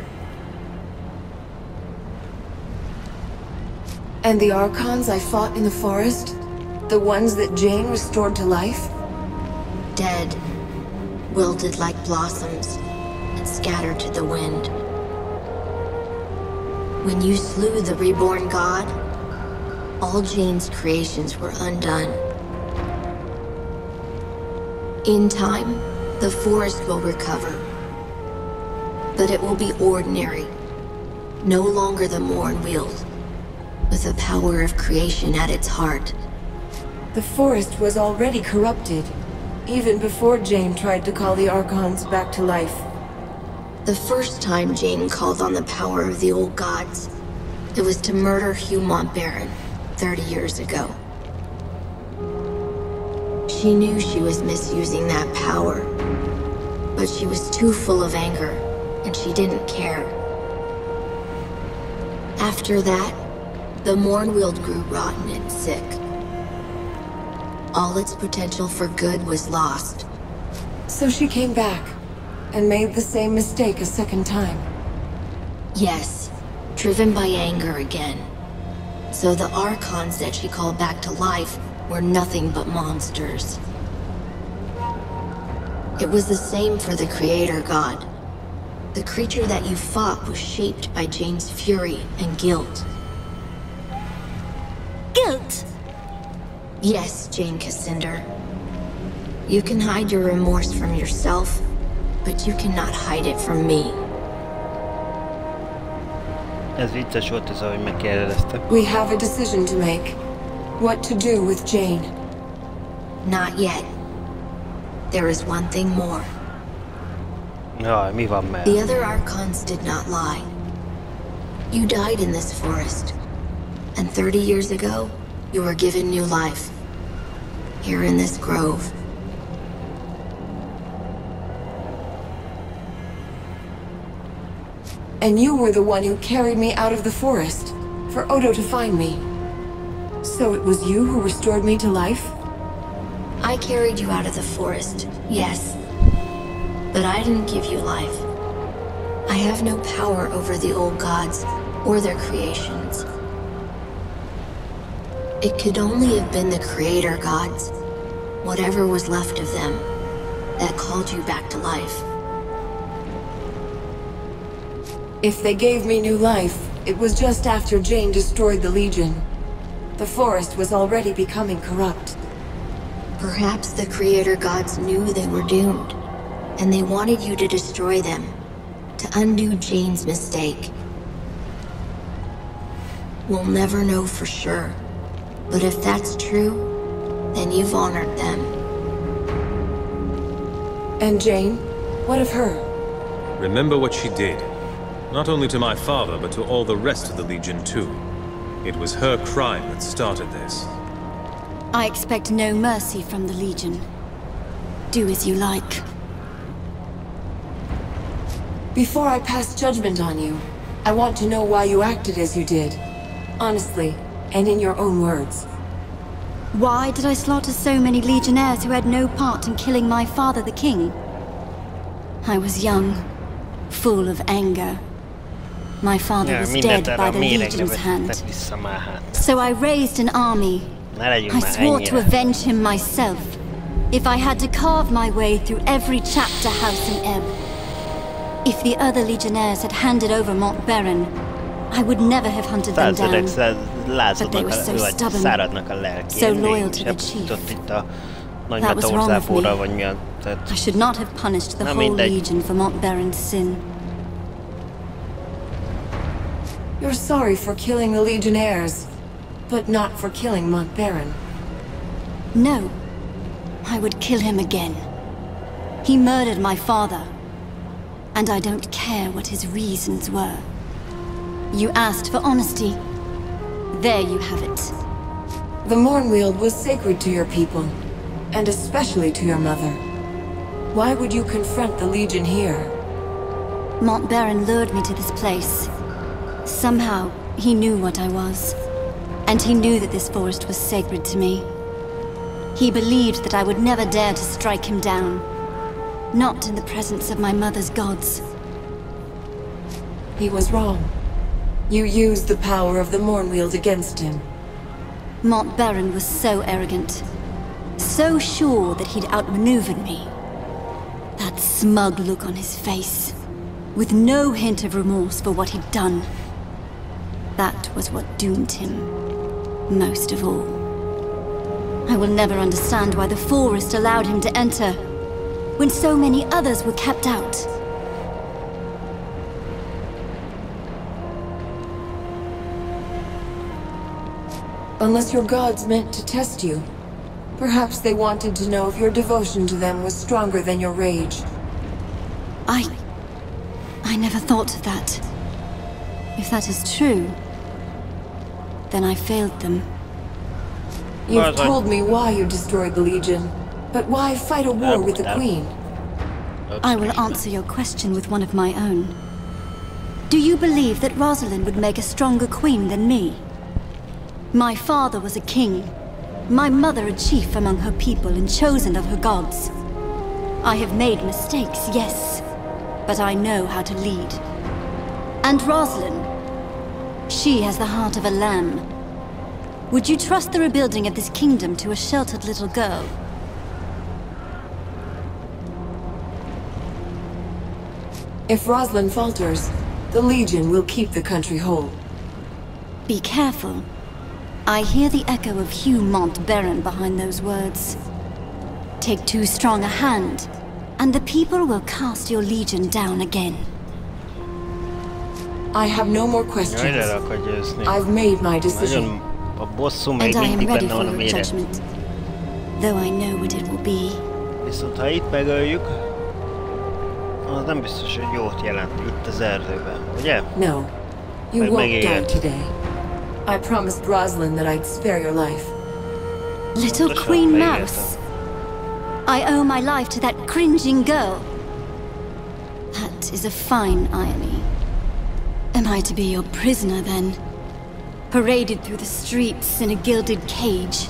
And the Archons I fought in the forest? The ones that Jane restored to life? Dead, wilted like blossoms, and scattered to the wind. When you slew the reborn god, all Jane's creations were undone. In time, the forest will recover. But it will be ordinary, no longer the Morn wield, with the power of creation at its heart. The forest was already corrupted, even before Jane tried to call the Archons back to life. The first time Jane called on the power of the old gods, it was to murder Hugh Montbarron 30 years ago. She knew she was misusing that power, but she was too full of anger, and she didn't care. After that, the Mornweald grew rotten and sick. All its potential for good was lost. So she came back, and made the same mistake a second time. Yes, driven by anger again. So the Archons that she called back to life were nothing but monsters. It was the same for the Creator God. The creature that you fought was shaped by Jane's fury and guilt. Guilt? Yes, Jane Cassandra. You can hide your remorse from yourself, but you cannot hide it from me. Ez vicces volt ez, ahogy megkérdeztem. We have a decision to make. What to do with Jane? Not yet. There is one thing more. Jaj, mi van már? The other Archons did not lie. You died in this forest. And 30 years ago, you were given new life. Here in this grove. And you were the one who carried me out of the forest, for Odo to find me. So it was you who restored me to life? I carried you out of the forest, yes. But I didn't give you life. I have no power over the old gods, or their creations. It could only have been the Creator gods, whatever was left of them, that called you back to life. If they gave me new life, it was just after Jane destroyed the Legion. The forest was already becoming corrupt. Perhaps the Creator gods knew they were doomed, and they wanted you to destroy them, to undo Jane's mistake. We'll never know for sure, but if that's true, then you've honored them. And Jane? What of her? Remember what she did. Not only to my father, but to all the rest of the Legion too. It was her crime that started this. I expect no mercy from the Legion. Do as you like. Before I pass judgment on you, I want to know why you acted as you did. Honestly, and in your own words. Why did I slaughter so many Legionnaires who had no part in killing my father, the king? I was young, full of anger. My father was dead by the Legion's hand. So I raised an army. I swore to avenge him myself. If I had to carve my way through every chapter house in Ebb. If the other Legionnaires had handed over Montbarron, I would never have hunted them down. But they were so stubborn, so loyal to the chief. That was wrong of me. I should not have punished the whole Legion for Montbarron's sin. You're sorry for killing the Legionnaires, but not for killing Montbaron. No. I would kill him again. He murdered my father. And I don't care what his reasons were. You asked for honesty. There you have it. The Mournweald was sacred to your people, and especially to your mother. Why would you confront the Legion here? Montbaron lured me to this place. Somehow, he knew what I was. And he knew that this forest was sacred to me. He believed that I would never dare to strike him down. Not in the presence of my mother's gods. He was wrong. You used the power of the Mournweald against him. Montbaron was so arrogant. So sure that he'd outmaneuvered me. That smug look on his face. With no hint of remorse for what he'd done. That was what doomed him. Most of all. I will never understand why the forest allowed him to enter, when so many others were kept out. Unless your gods meant to test you. Perhaps they wanted to know if your devotion to them was stronger than your rage. I never thought of that. If that is true, then I failed them. You've told me why you destroyed the Legion, but why fight a war with the Queen? I will answer your question with one of my own. Do you believe that Rosalind would make a stronger queen than me? My father was a king, my mother a chief among her people and chosen of her gods. I have made mistakes, yes, but I know how to lead. And Rosalind, she has the heart of a lamb. Would you trust the rebuilding of this kingdom to a sheltered little girl? If Rosalind falters, the Legion will keep the country whole. Be careful. I hear the echo of Hugh Montbaron behind those words. Take too strong a hand, and the people will cast your Legion down again. I have no more questions. I've made my decision. And I am ready for your judgment, though I know what it will be. Viszont ha itt megöljük, az nem biztos, hogy jót jelent itt az erdőben, ugye? No, you won't die today. I promised Rosalind that I'd spare your life. Little Queen Mouse. I owe my life to that cringing girl. That is a fine irony. Am I to be your prisoner then? Paraded through the streets in a gilded cage.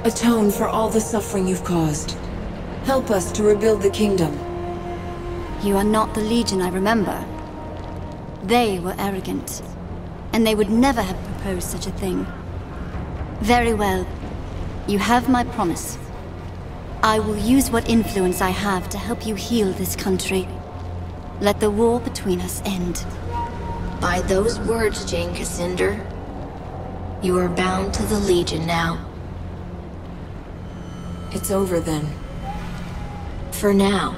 Atone for all the suffering you've caused. Help us to rebuild the kingdom. You are not the Legion I remember. They were arrogant, and they would never have proposed such a thing. Very well. You have my promise. I will use what influence I have to help you heal this country. Let the war between us end. By those words, Jane Cassinder, you are bound to the Legion now. It's over then. For now.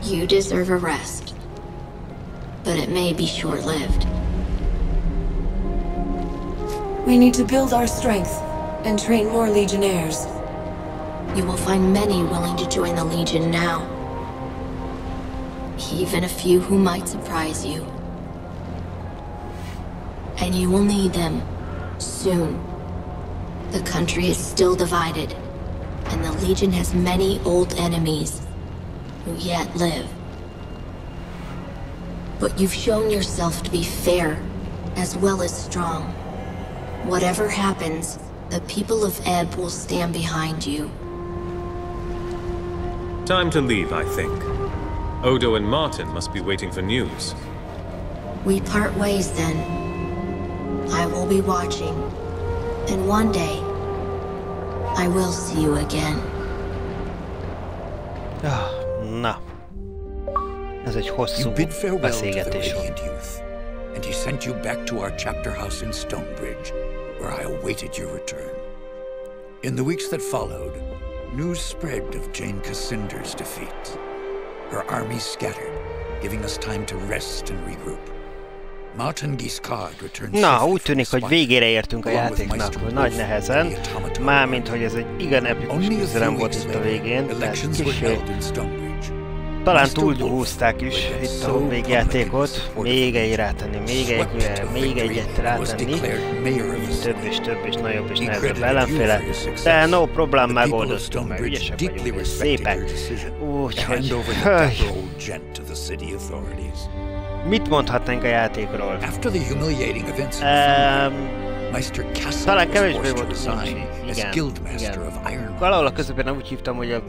You deserve a rest. But it may be short-lived. We need to build our strength and train more Legionnaires. You will find many willing to join the Legion now. Even a few who might surprise you. And you will need them soon. The country is still divided, and the Legion has many old enemies who yet live. But you've shown yourself to be fair, as well as strong. Whatever happens, the people of Ebb will stand behind you. Time to leave, I think. Odo and Martin must be waiting for news. We part ways then. I will be watching, and one day, I will see you again. Na. Ez egy hosszú beszélgetés volt. And he sent you back to our chapter house in Stonebridge, where I awaited your return. In the weeks that followed, news spread of Jane Cassinder's defeat. Her army scattered, giving us time to rest and regroup. Na, úgy tűnik, hogy végére értünk a játéknak, nagy nehezen, mármint, hogy ez egy igen epikus küzdelem volt itt a végén, tehát kicsit talán túlhúzták is itt a végjátékot, még egy rátenni, még egyet rátenni, így több és nagyobb és nehezebb ellenféle, de no problém, megoldottunk, meg ügyesek vagyunk és szépek, úgyhogy... Mit mondhatnánk a játékról? Talán kevésbé volt uncsi. Igen. Valahol a közepén úgy hívtam, hogy a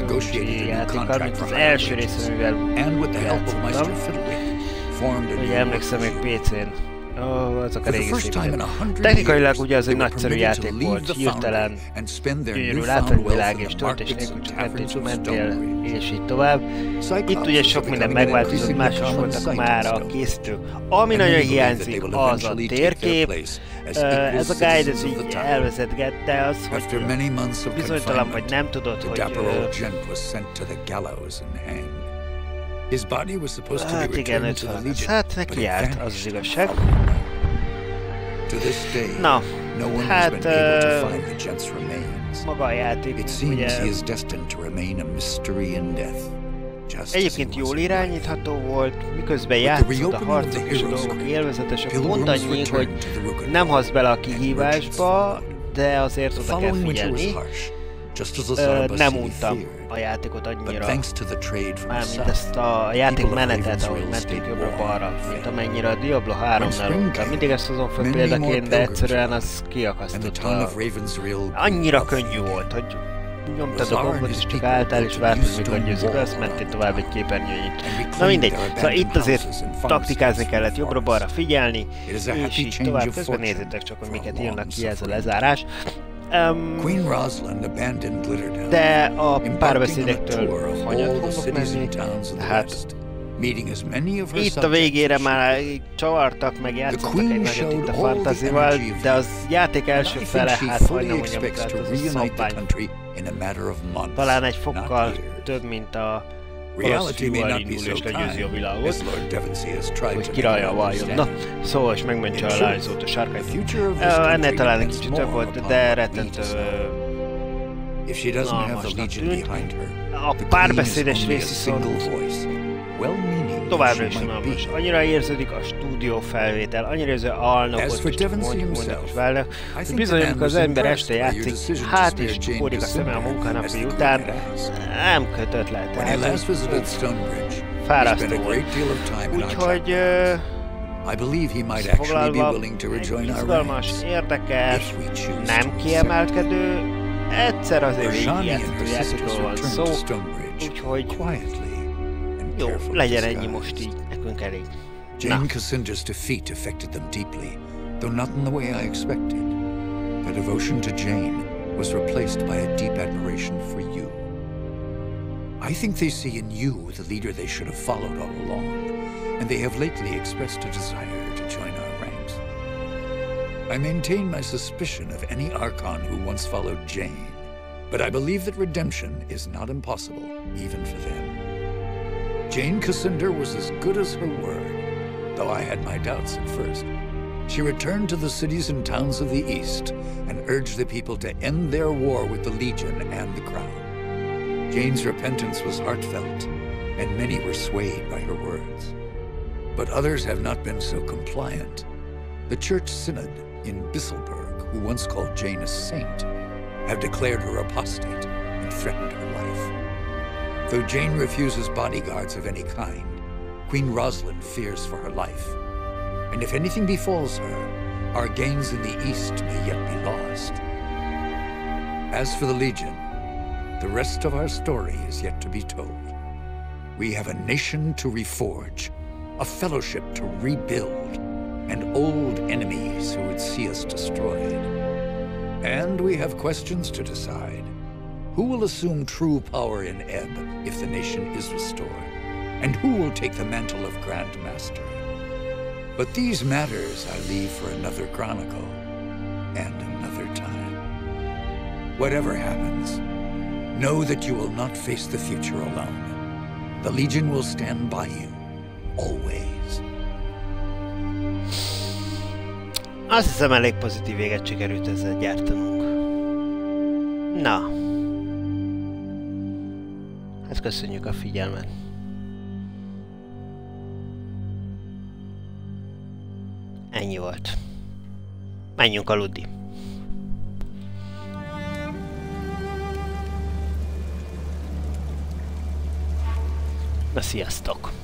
uncsi játékkal, mint az első részben, mivel játszottam. Ugye emlékszem még PC-n. Azok a régi szépek. Technikailag ugye az egy nagyszerű játék volt, hirtelen, gyönyörű látványvilág és töltés nélkül csak mentél, és így tovább. Itt ugye sok minden megváltozott, más is voltak már a készítők. Ami nagyon hiányzik, az a térkép. Ez a guide ez így elvezetgette az, hogy bizonytalan vagy nem tudod, hogy... Hát igen, 50. Hát neki járt, az az igazság. Na, hát maga a játék, ugye... Egyébként jól irányítható volt, miközben játszott a harcok és a dolgok élvezetesek. Pont annyi, hogy nem hasz bele a kihívásba, de azért oda kell figyelni. Nem untam a játékot annyira, mármint ezt a játék menetet, ahogy mentünk jobbra-balra, mint amennyire a Diablo 3-nál untam. Mindig ezt hozom fel példaként, de egyszerűen az kiakasztotta. Annyira könnyű volt, hogy nyomtad a gombot és csak álltál és vártad, mikor győzik, azt mentél tovább egy képernyőnyit. Na mindegy, szóval itt azért taktikázni kellett, jobbra-balra figyelni, és így tovább. Közben nézzétek csak, hogy miket írnak ki, ez a lezárás. De a párbeszédektől hanyat fogok menni, tehát itt a végére már csavartak, meg játszottak egy nagyot itt a fantazival, de az játék első fele, hát majdnem mondjam, tehát az a szabvány. Talán egy fokkal több, mint a rossz fiúval indul és legyőzi a világot, hogy királya váljon. Na, szóval is megmentse a lányzót, a sárkányt. Ennél talán egy kicsit több volt, de rettentő unalmasnak tűnt. A párbeszédes rész viszont továbbra is unalmas. Annyira érződik a stúdió felvétel, annyira érző alnokot, és csak mondjuk és válnak, hogy bizony, amikor az ember este játszik, hát és csukódik a szeme a munkanapi után, nem kötött le, tehát fárasztó volt. Úgyhogy foglalva, izgalmas, érdekes, nem kiemelkedő, egyszer azért végigjátszható játékról van szó, úgyhogy jó, legyen ennyi most így, nekünk elég. Jane Cassinder's defeat affected them deeply, though not in the way I expected. Their devotion to Jane was replaced by a deep admiration for you. I think they see in you the leader they should have followed all along, and they have lately expressed a desire to join our ranks. I maintain my suspicion of any Archon who once followed Jane, but I believe that redemption is not impossible, even for them. Jane Cassinder was as good as her word, though I had my doubts at first. She returned to the cities and towns of the East and urged the people to end their war with the Legion and the Crown. Jane's repentance was heartfelt, and many were swayed by her words. But others have not been so compliant. The Church Synod in Bisselberg, who once called Jane a saint, have declared her apostate and threatened her life. Though Jane refuses bodyguards of any kind, Queen Rosalind fears for her life. And if anything befalls her, our gains in the East may yet be lost. As for the Legion, the rest of our story is yet to be told. We have a nation to reforge, a fellowship to rebuild, and old enemies who would see us destroyed. And we have questions to decide. Who will assume true power in Ebb if the nation is restored? and who will take the mantle of Grand Master. But these matters I leave for another chronicle and another time. Whatever happens, know that you will not face the future alone. The Legion will stand by you, always. Azt hiszem, elég pozitív véget sikerült ezzel gyártanunk. Na. Hát köszönjük a figyelmet. Ennyi volt. Menjünk aludni. Na, sziasztok!